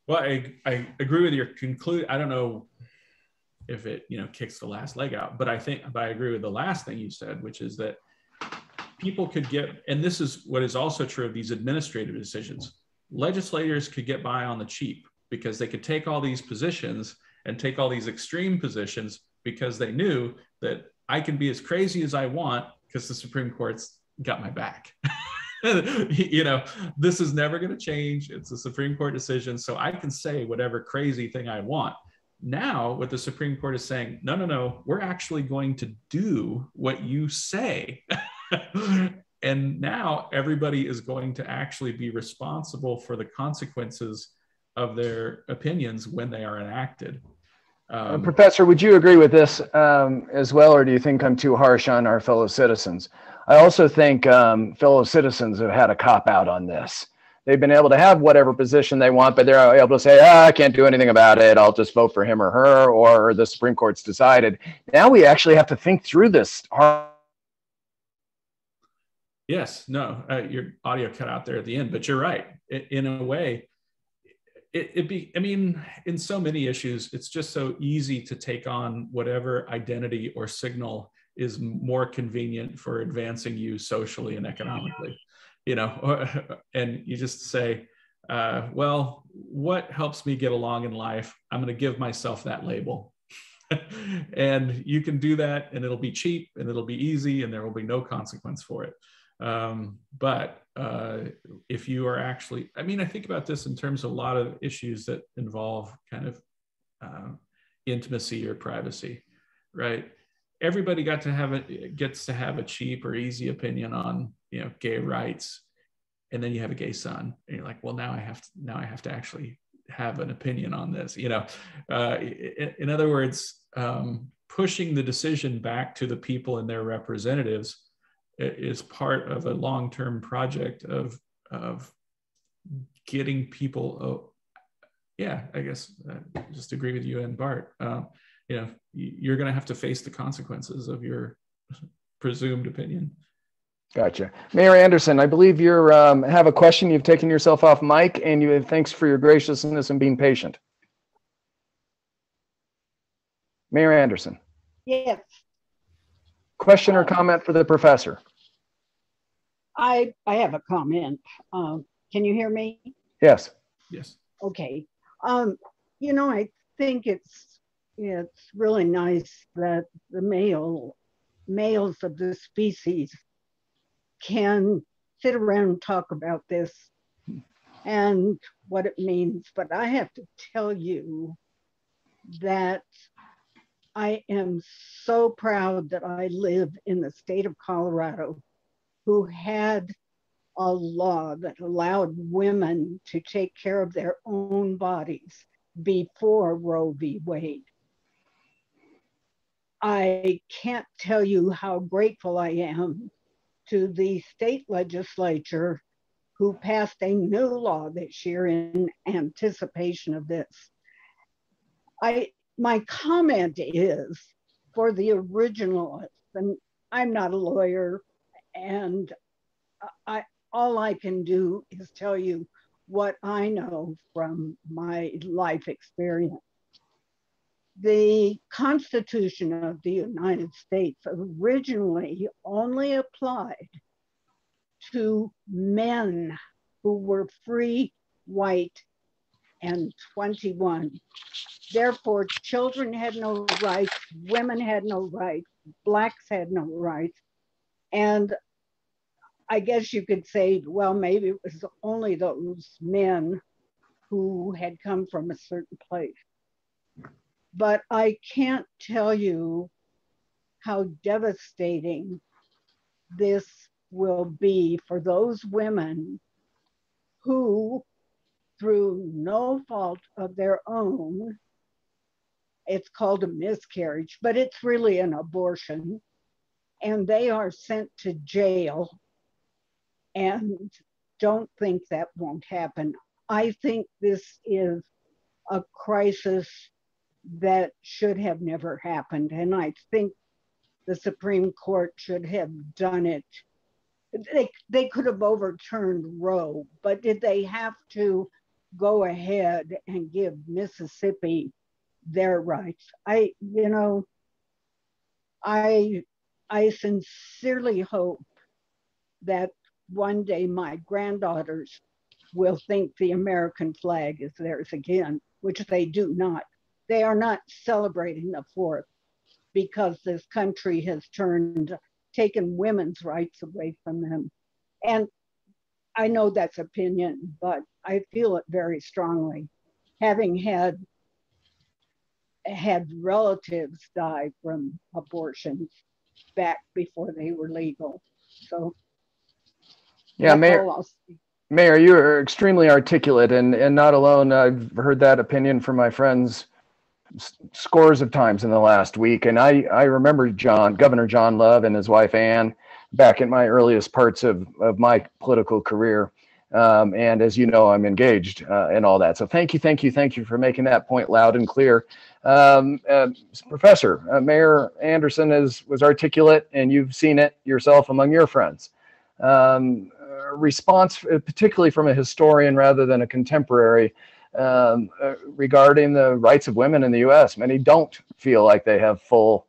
Well, I agree with your conclusion. I don't know if it, kicks the last leg out, but I agree with the last thing you said, which is that people could get, and this is what is also true of these administrative decisions, legislators could get by on the cheap because they could take all these positions and take all these extreme positions because they knew that I can be as crazy as I want because the Supreme Court's got my back. This is never going to change. It's a Supreme Court decision. So I can say whatever crazy thing I want. Now, what the Supreme Court is saying, no, we're actually going to do what you say. And now everybody is going to actually be responsible for the consequences of their opinions when they are enacted. Professor, would you agree with this as well, or do you think I'm too harsh on our fellow citizens? I also think fellow citizens have had a cop-out on this, they've been able to have whatever position they want, but they're able to say, I can't do anything about it. I'll just vote for him or her, or the Supreme Court's decided. Now we actually have to think through this hard. Yes, no, your audio cut out there at the end, but you're right. In a way, I mean, in so many issues, it's just so easy to take on whatever identity or signal is more convenient for advancing you socially and economically, you know, and you just say, well, what helps me get along in life? I'm going to give myself that label. And you can do that, and it'll be cheap, and it'll be easy, and there will be no consequence for it. But if you are actually, I mean, I think about this in terms of a lot of issues that involve kind of intimacy or privacy, right? Everybody gets to have a cheap or easy opinion on, you know, gay rights, and then you have a gay son, and you're like, well, now I have to actually have an opinion on this, you know. In other words, pushing the decision back to the people and their representatives is part of a long-term project of getting people. Yeah, I guess just agree with you and Bart. You know, you're going to have to face the consequences of your presumed opinion. Gotcha. Mayor Anderson, I believe you have a question. You've taken yourself off mic, and thanks for your graciousness and being patient. Mayor Anderson. Yes. Question or comment for the professor? I have a comment. Can you hear me? Yes. Yes. Okay. You know, I think it's really nice that the males of the species can sit around and talk about this and what it means. But I have to tell you that I am so proud that I live in the state of Colorado, who had a law that allowed women to take care of their own bodies before Roe v. Wade. I can't tell you how grateful I am to the state legislature who passed a new law this year in anticipation of this. My comment is for the originalists, and I'm not a lawyer, and all I can do is tell you what I know from my life experience. The Constitution of the United States originally only applied to men who were free, white, and 21. Therefore, children had no rights, women had no rights, blacks had no rights. And I guess you could say, well, maybe it was only those men who had come from a certain place. But I can't tell you how devastating this will be for those women who, through no fault of their own, it's called a miscarriage, but it's really an abortion, and they are sent to jail. And don't think that won't happen. I think this is a crisis that should have never happened. And I think the Supreme Court should have done it. They could have overturned Roe, but did they have to go ahead and give Mississippi their rights? I sincerely hope that one day my granddaughters will think the American flag is theirs again, which they do not. They are not celebrating the 4th because this country has taken women's rights away from them. And I know that's opinion, but I feel it very strongly. Having had relatives die from abortions back before they were legal. So yeah, Mayor, you are extremely articulate, and not alone. I've heard that opinion from my friends scores of times in the last week. And I remember Governor John Love and his wife Ann back in my earliest parts of my political career. And as you know, I'm engaged in all that. So thank you for making that point loud and clear. Professor, Mayor Anderson was articulate, and you've seen it yourself among your friends. Response, particularly from a historian rather than a contemporary, regarding the rights of women in the U.S. Many don't feel like they have full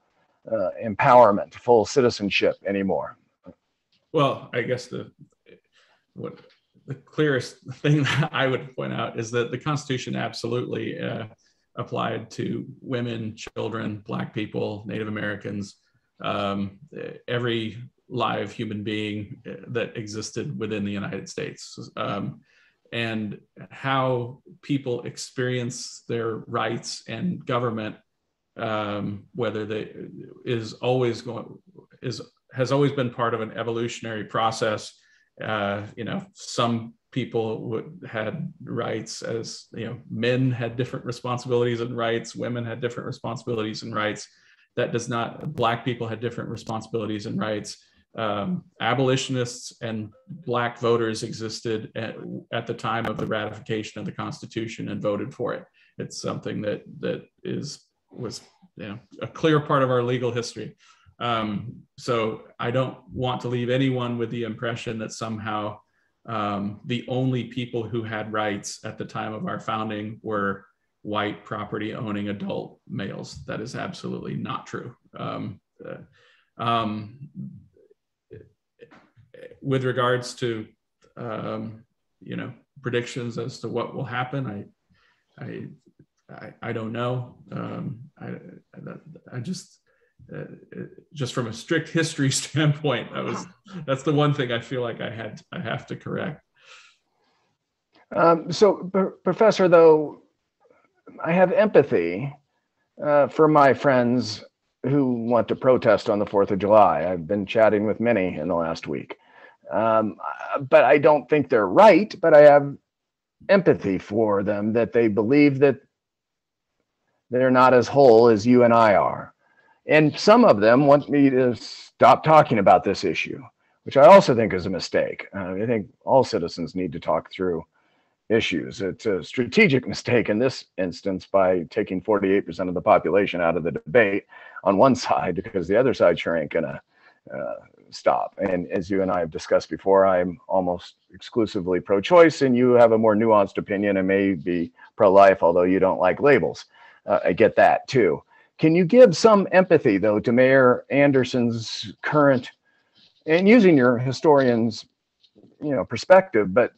empowerment, full citizenship anymore. Well, I guess the clearest thing that I would point out is that the Constitution absolutely applied to women, children, Black people, Native Americans, every live human being that existed within the United States. And how people experience their rights and government, whether has always been part of an evolutionary process. Some people had rights as, men had different responsibilities and rights, women had different responsibilities and rights. Black people had different responsibilities and rights. Abolitionists and Black voters existed at the time of the ratification of the Constitution and voted for it. It's something that was a clear part of our legal history. So I don't want to leave anyone with the impression that somehow the only people who had rights at the time of our founding were white property owning adult males. That is absolutely not true. With regards to predictions as to what will happen, I don't know. I just from a strict history standpoint, that's the one thing I feel like I have to correct. So, Professor, though, I have empathy for my friends who want to protest on the 4th of July. I've been chatting with many in the last week. But I don't think they're right, but I have empathy for them, that they believe that they're not as whole as you and I are. And some of them want me to stop talking about this issue, which I also think is a mistake. I think all citizens need to talk through issues. It's a strategic mistake in this instance by taking 48% of the population out of the debate on one side, because the other side sure ain't gonna stop. And as you and I have discussed before, I'm almost exclusively pro-choice, and you have a more nuanced opinion and may be pro-life, although you don't like labels. I get that too. Can you give some empathy, though, to Mayor Anderson's current, and using your historian's perspective, but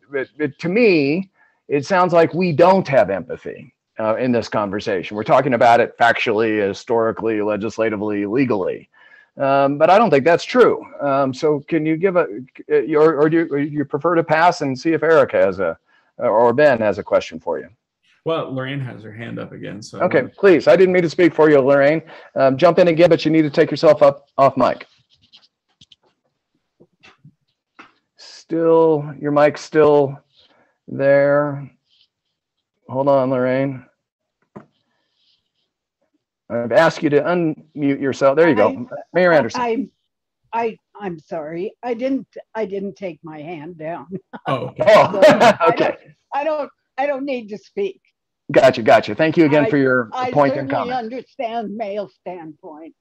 to me, it sounds like we don't have empathy in this conversation. We're talking about it factually, historically, legislatively, legally. But I don't think that's true. So can you give or do you prefer to pass and see if Eric has or Ben has a question for you? Well, Lorraine has her hand up again. So okay, please. I didn't mean to speak for you, Lorraine. Jump in again, but you need to take yourself off mic. Still, your mic's still there. Hold on, Lorraine. I've asked you to unmute yourself. There you go, Mayor Anderson. I'm sorry. I didn't take my hand down. Oh, okay. Okay. I don't need to speak. Gotcha. Thank you again for your point and comment. I understand male standpoint.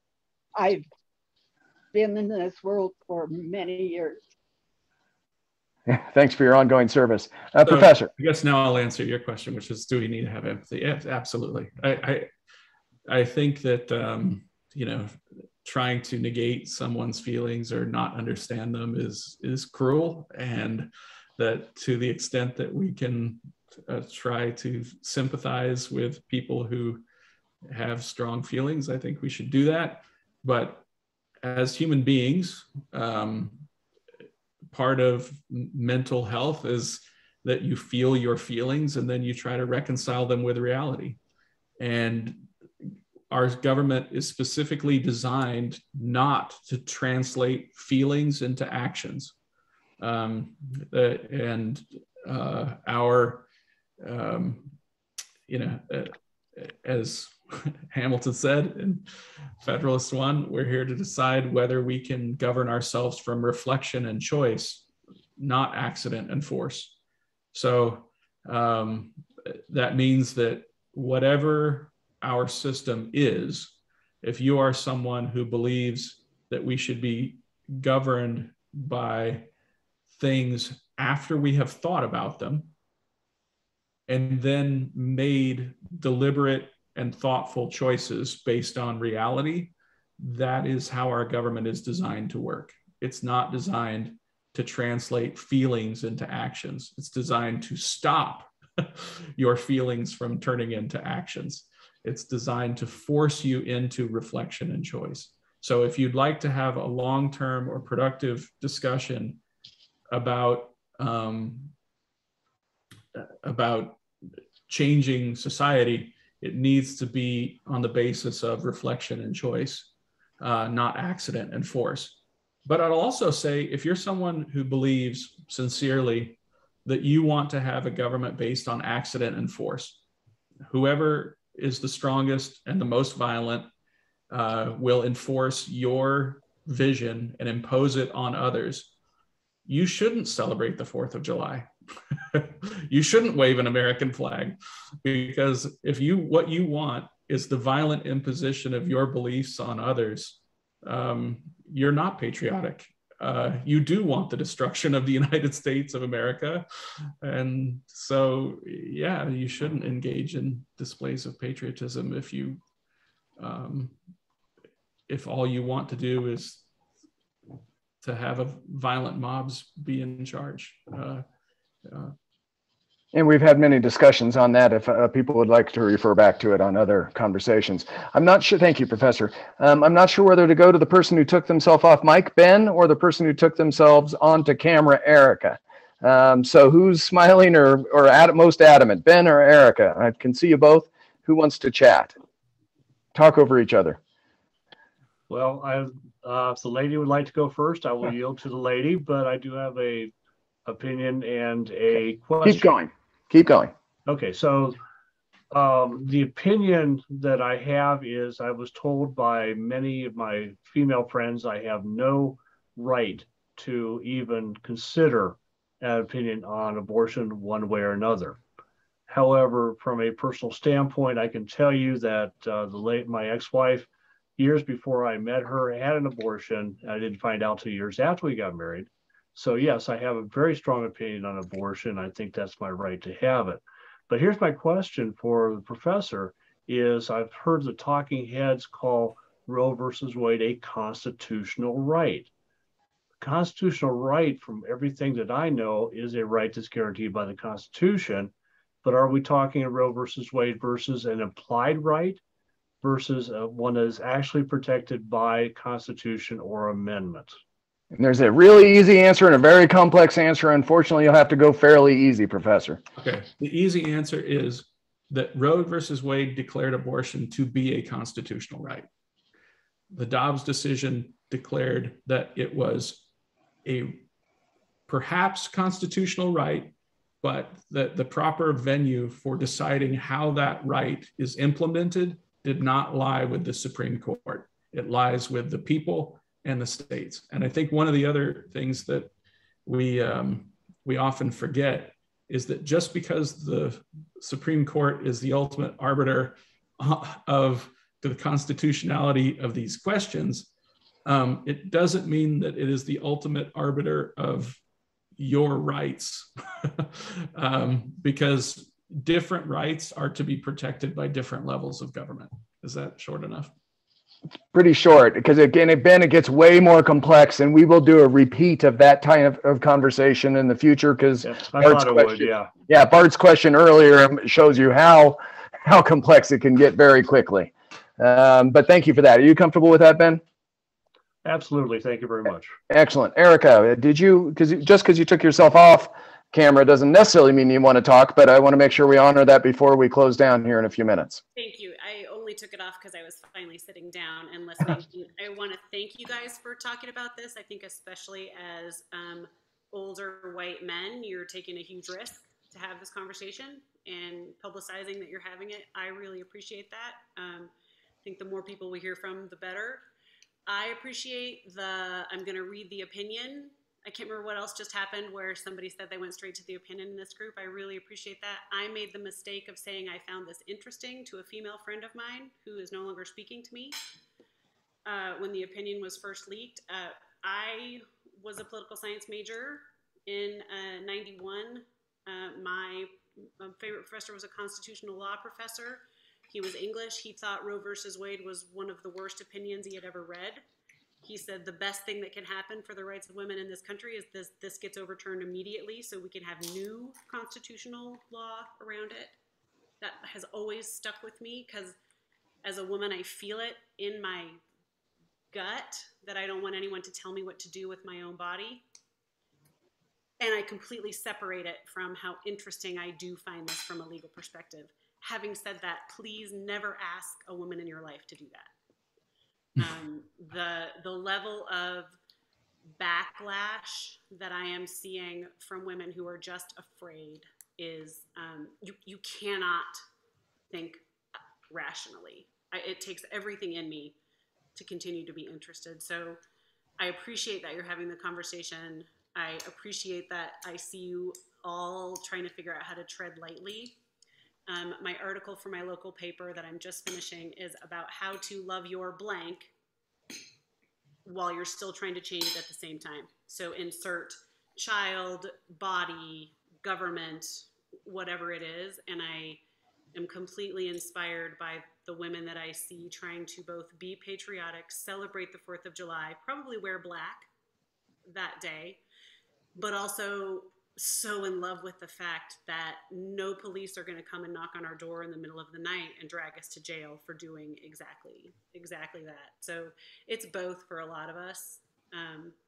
I've been in this world for many years. Thanks for your ongoing service. Professor. I guess now I'll answer your question, which is, do we need to have empathy? Yes, absolutely. I think that, trying to negate someone's feelings or not understand them is cruel, and that to the extent that we can try to sympathize with people who have strong feelings, I think we should do that. But as human beings, part of mental health is that you feel your feelings and then you try to reconcile them with reality. And our government is specifically designed not to translate feelings into actions. As Hamilton said in Federalist 1, we're here to decide whether we can govern ourselves from reflection and choice, not accident and force. So that means that whatever our system is, if you are someone who believes that we should be governed by things after we have thought about them and then made deliberate and thoughtful choices based on reality, that is how our government is designed to work. It's not designed to translate feelings into actions. It's designed to stop your feelings from turning into actions. It's designed to force you into reflection and choice. So if you'd like to have a long-term or productive discussion about changing society, it needs to be on the basis of reflection and choice, not accident and force. But I'll also say, if you're someone who believes sincerely that you want to have a government based on accident and force, whoever is the strongest and the most violent will enforce your vision and impose it on others, you shouldn't celebrate the 4th of July. You shouldn't wave an American flag, because if what you want is the violent imposition of your beliefs on others, you're not patriotic. You do want the destruction of the United States of America. And so, yeah, you shouldn't engage in displays of patriotism if all you want to do is to have violent mobs be in charge. And we've had many discussions on that, if people would like to refer back to it on other conversations. I'm not sure, thank you, Professor. I'm not sure whether to go to the person who took themselves off mic, Ben, or the person who took themselves onto camera, Erica. So who's smiling or most adamant, Ben or Erica? I can see you both. Who wants to chat? Talk over each other. Well, if the lady would like to go first, I will yield to the lady, but I do have a opinion and a question. Keep going. Okay, so the opinion that I have is, I was told by many of my female friends I have no right to even consider an opinion on abortion one way or another. However, from a personal standpoint, I can tell you that my ex-wife, years before I met her, had an abortion. I didn't find out 2 years after we got married. So yes, I have a very strong opinion on abortion. I think that's my right to have it. But here's my question for the professor is, I've heard the talking heads call Roe versus Wade a constitutional right. Constitutional right, from everything that I know, is a right that's guaranteed by the Constitution. But are we talking a Roe versus Wade versus an implied right versus one that is actually protected by Constitution or amendment? And there's a really easy answer and a very complex answer. Unfortunately, you'll have to go fairly easy, Professor. Okay. The easy answer is that Roe versus Wade declared abortion to be a constitutional right. The Dobbs decision declared that it was a perhaps constitutional right, but that the proper venue for deciding how that right is implemented did not lie with the Supreme Court. It lies with the people and the states. And I think one of the other things that we often forget is that just because the Supreme Court is the ultimate arbiter of the constitutionality of these questions, it doesn't mean that it is the ultimate arbiter of your rights, because different rights are to be protected by different levels of government. Is that short enough? Pretty short, because again, Ben, it gets way more complex, and we will do a repeat of that type of conversation in the future, because Bart's question earlier shows you how complex it can get very quickly. But thank you for that. Are you comfortable with that, Ben? Absolutely. Thank you very much. Excellent. Erica, did you, just because you took yourself off camera doesn't necessarily mean you want to talk, but I want to make sure we honor that before we close down here in a few minutes. Thank you. I only took it off because I was finally sitting down and listening. I want to thank you guys for talking about this. I think especially as older white men, you're taking a huge risk to have this conversation and publicizing that you're having it. I really appreciate that. I think the more people we hear from, the better. I appreciate I'm going to read the opinion. I can't remember what else just happened where somebody said they went straight to the opinion in this group. I really appreciate that. I made the mistake of saying I found this interesting to a female friend of mine who is no longer speaking to me when the opinion was first leaked. I was a political science major in 91. My favorite professor was a constitutional law professor. He was English. He thought Roe versus Wade was one of the worst opinions he had ever read. He said the best thing that can happen for the rights of women in this country is this gets overturned immediately so we can have new constitutional law around it. That has always stuck with me because as a woman, I feel it in my gut that I don't want anyone to tell me what to do with my own body. And I completely separate it from how interesting I do find this from a legal perspective. Having said that, please never ask a woman in your life to do that. The level of backlash that I am seeing from women who are just afraid is you cannot think rationally. It takes everything in me to continue to be interested. So I appreciate that you're having the conversation. I appreciate that I see you all trying to figure out how to tread lightly. My article for my local paper that I'm just finishing is about how to love your blank while you're still trying to change it at the same time. So insert child, body, government, whatever it is. And I am completely inspired by the women that I see trying to both be patriotic, celebrate the 4th of July, probably wear black that day, but also so in love with the fact that no police are going to come and knock on our door in the middle of the night and drag us to jail for doing exactly that. So it's both for a lot of us.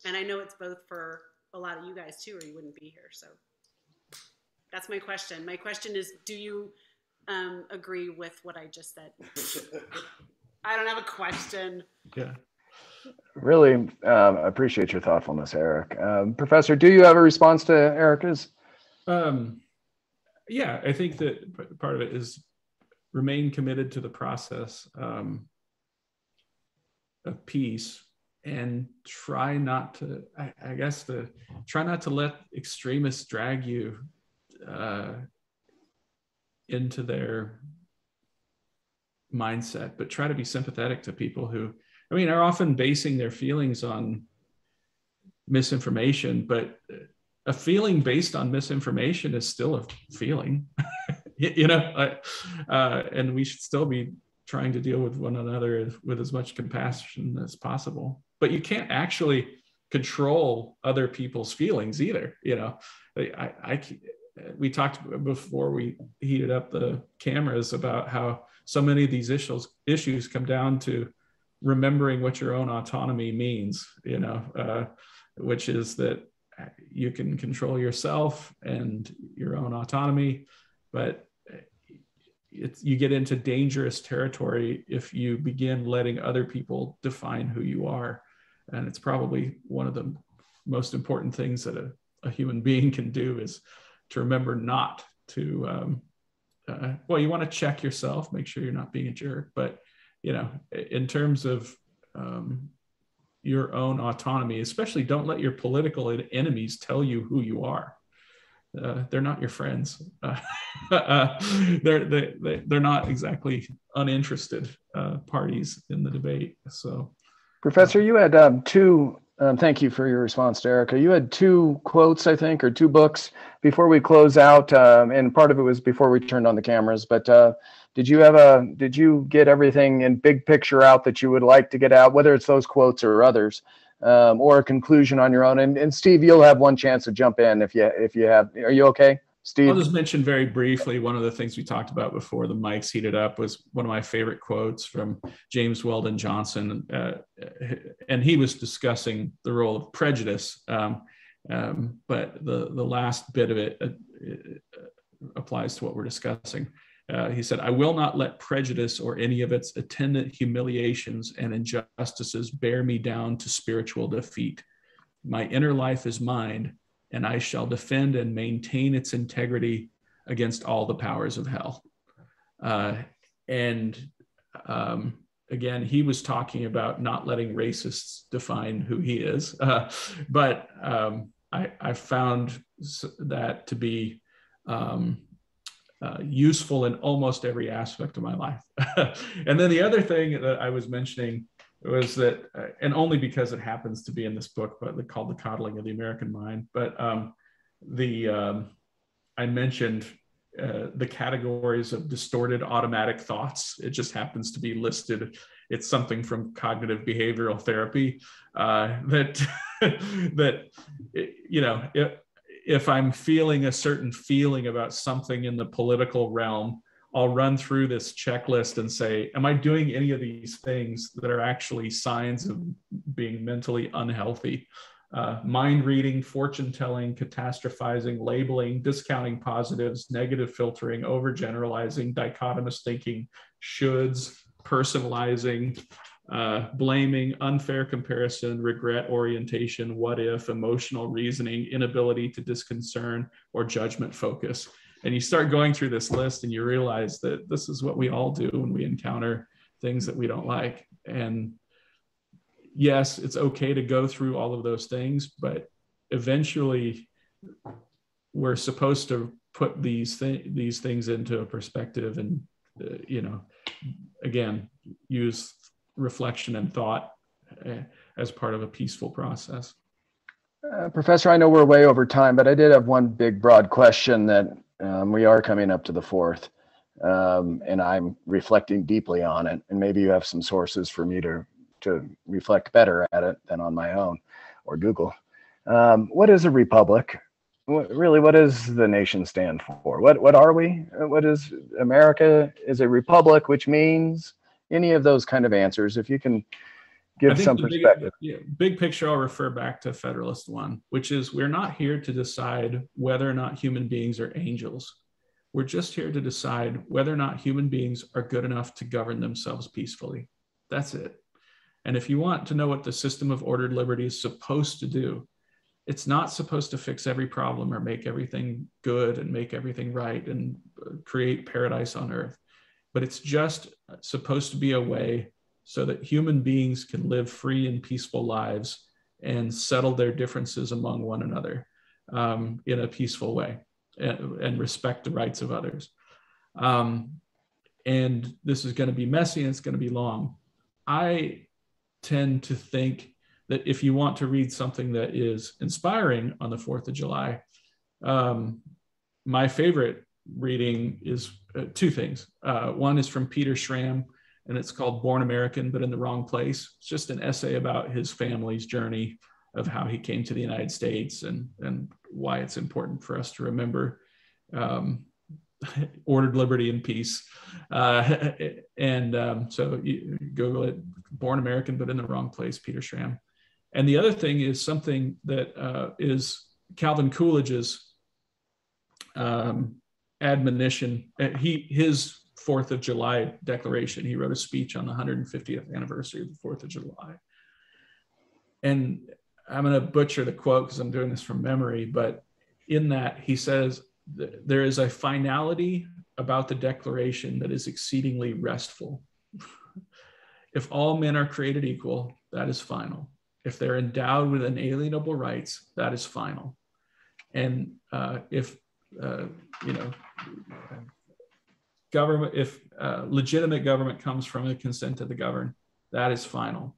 And I know it's both for a lot of you guys too, or you wouldn't be here. So that's my question. My question is, do you agree with what I just said? I don't have a question. Yeah. Really appreciate your thoughtfulness, Eric. Professor, do you have a response to Erica's? Yeah, I think that part of it is remain committed to the process of peace and try not to, try not to let extremists drag you into their mindset, but try to be sympathetic to people who, are often basing their feelings on misinformation, but a feeling based on misinformation is still a feeling, and we should still be trying to deal with one another with as much compassion as possible. But you can't actually control other people's feelings either. We talked before we heated up the cameras about how so many of these issues come down to remembering what your own autonomy means, which is that you can control yourself and your own autonomy, but you get into dangerous territory if you begin letting other people define who you are. And it's probably one of the most important things that a human being can do is to remember not to, you want to check yourself, make sure you're not being a jerk, but in terms of your own autonomy, especially don't let your political enemies tell you who you are. They're not your friends. They're not exactly uninterested parties in the debate. So, Professor, you had two. Thank you for your response to Erica. You had two quotes, I think, or two books before we close out, and part of it was before we turned on the cameras. But did you get everything in big picture out that you would like to get out, whether it's those quotes or others, or a conclusion on your own? And Steve, you'll have one chance to jump in if you have. Are you okay, Steve? I'll just mention very briefly, one of the things we talked about before the mics heated up was one of my favorite quotes from James Weldon Johnson. And he was discussing the role of prejudice. But the last bit of it applies to what we're discussing. He said, "I will not let prejudice or any of its attendant humiliations and injustices bear me down to spiritual defeat. My inner life is mine, and I shall defend and maintain its integrity against all the powers of hell." again, he was talking about not letting racists define who he is. But I found that to be useful in almost every aspect of my life. And then the other thing that I was mentioning was that, and only because it happens to be in this book, but called The Coddling of the American Mind. But I mentioned the categories of distorted automatic thoughts. It just happens to be listed. It's something from cognitive behavioral therapy that you know, if I'm feeling a certain feeling about something in the political realm, I'll run through this checklist and say, am I doing any of these things that are actually signs of being mentally unhealthy? Mind reading, fortune telling, catastrophizing, labeling, discounting positives, negative filtering, overgeneralizing, dichotomous thinking, shoulds, personalizing, blaming, unfair comparison, regret orientation, what if, emotional reasoning, inability to disconcern, or judgment focus. And you start going through this list and you realize that this is what we all do when we encounter things that we don't like. And yes, it's okay to go through all of those things, but eventually we're supposed to put these things into a perspective and, you know, again, use reflection and thought as part of a peaceful process. Professor, I know we're way over time, but I did have one big broad question that we are coming up to the 4th, and I'm reflecting deeply on it. And maybe you have some sources for me to reflect better at it than on my own or Google. What is a republic? What does the nation stand for? What are we? What is America? Is a republic, which means any of those kind of answers, if you can give some perspective. Big picture, I'll refer back to Federalist 1, which is we're not here to decide whether or not human beings are angels. We're just here to decide whether or not human beings are good enough to govern themselves peacefully. That's it. And if you want to know what the system of ordered liberty is supposed to do, it's not supposed to fix every problem or make everything good and make everything right and create paradise on earth. But it's just supposed to be a way so that human beings can live free and peaceful lives and settle their differences among one another in a peaceful way and respect the rights of others. And this is going to be messy and it's going to be long. I tend to think that if you want to read something that is inspiring on the 4th of July, my favorite reading is two things. One is from Peter Schramm, and it's called Born American, but in the Wrong Place. It's just an essay about his family's journey of how he came to the United States and why it's important for us to remember ordered liberty and peace. So you Google it, Born American, but in the Wrong Place, Peter Schramm. And the other thing is something that is Calvin Coolidge's admonition. His 4th of July declaration. He wrote a speech on the 150th anniversary of the 4th of July. And I'm going to butcher the quote because I'm doing this from memory, but in that he says, there is a finality about the declaration that is exceedingly restful. If all men are created equal, that is final. If they're endowed with inalienable rights, that is final. And if legitimate government comes from the consent of the governed, that is final.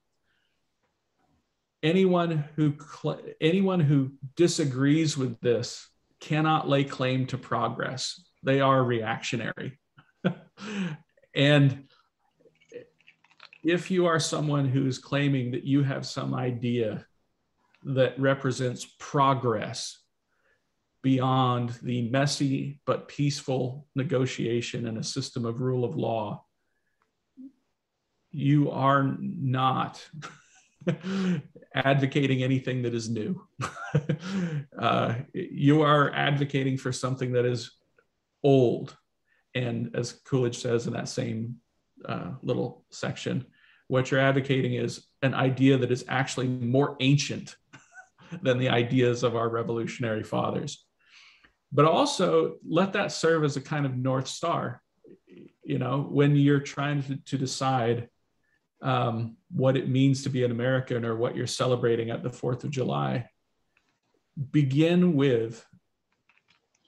Anyone who disagrees with this cannot lay claim to progress. They are reactionary. And if you are someone who is claiming that you have some idea that represents progress beyond the messy but peaceful negotiation and a system of rule of law, you are not advocating anything that is new. You are advocating for something that is old. And as Coolidge says in that same little section, what you're advocating is an idea that is actually more ancient than the ideas of our revolutionary fathers. But also let that serve as a kind of North Star. You know, when you're trying to decide what it means to be an American or what you're celebrating at the 4th of July, begin with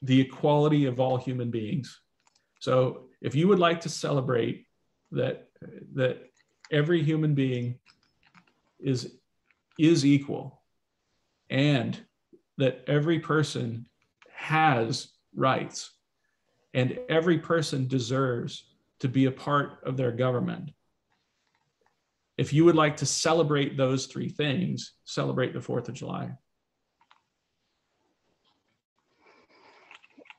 the equality of all human beings. So if you would like to celebrate that every human being is equal, and that every person has rights, and every person deserves to be a part of their government. If you would like to celebrate those three things, celebrate the 4th of July.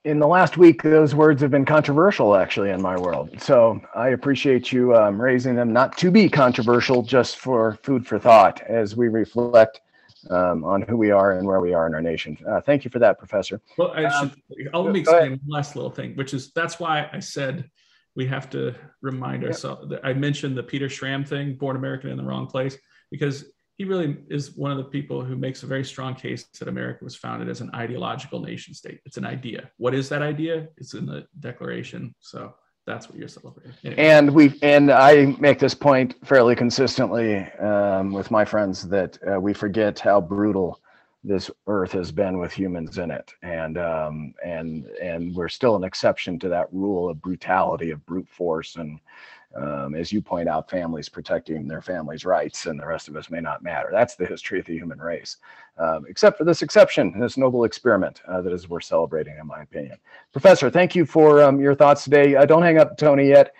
In the last week, those words have been controversial, actually, in my world. So I appreciate you raising them, not to be controversial, just for food for thought as we reflect on who we are and where we are in our nation. Thank you for that, Professor. Well, let me explain one last little thing, which is, that's why I said we have to remind ourselves. I mentioned the Peter Schramm thing, Born American in the Wrong Place, because he really is one of the people who makes a very strong case that America was founded as an ideological nation state. It's an idea. What is that idea? It's in the Declaration. So that's what you're celebrating. Anyway. And I make this point fairly consistently with my friends, that we forget how brutal this earth has been with humans in it, and we're still an exception to that rule of brutality, of brute force, and as you point out, families protecting their families' rights, and the rest of us may not matter. That's the history of the human race, except for this exception, this noble experiment that is worth celebrating, in my opinion. Professor, thank you for your thoughts today. Don't hang up, Tony, yet.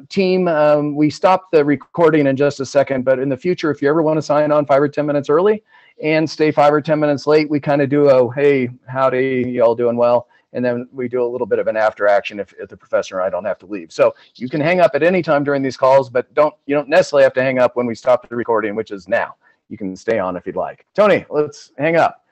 Team, we stop the recording in just a second, but in the future, if you ever want to sign on 5 or 10 minutes early and stay 5 or 10 minutes late, we kind of do a, hey, howdy, y'all doing well? And then we do a little bit of an after action if the professor and I don't have to leave. So you can hang up at any time during these calls, but you don't necessarily have to hang up when we stop the recording, which is now. You can stay on if you'd like. Tony, let's hang up.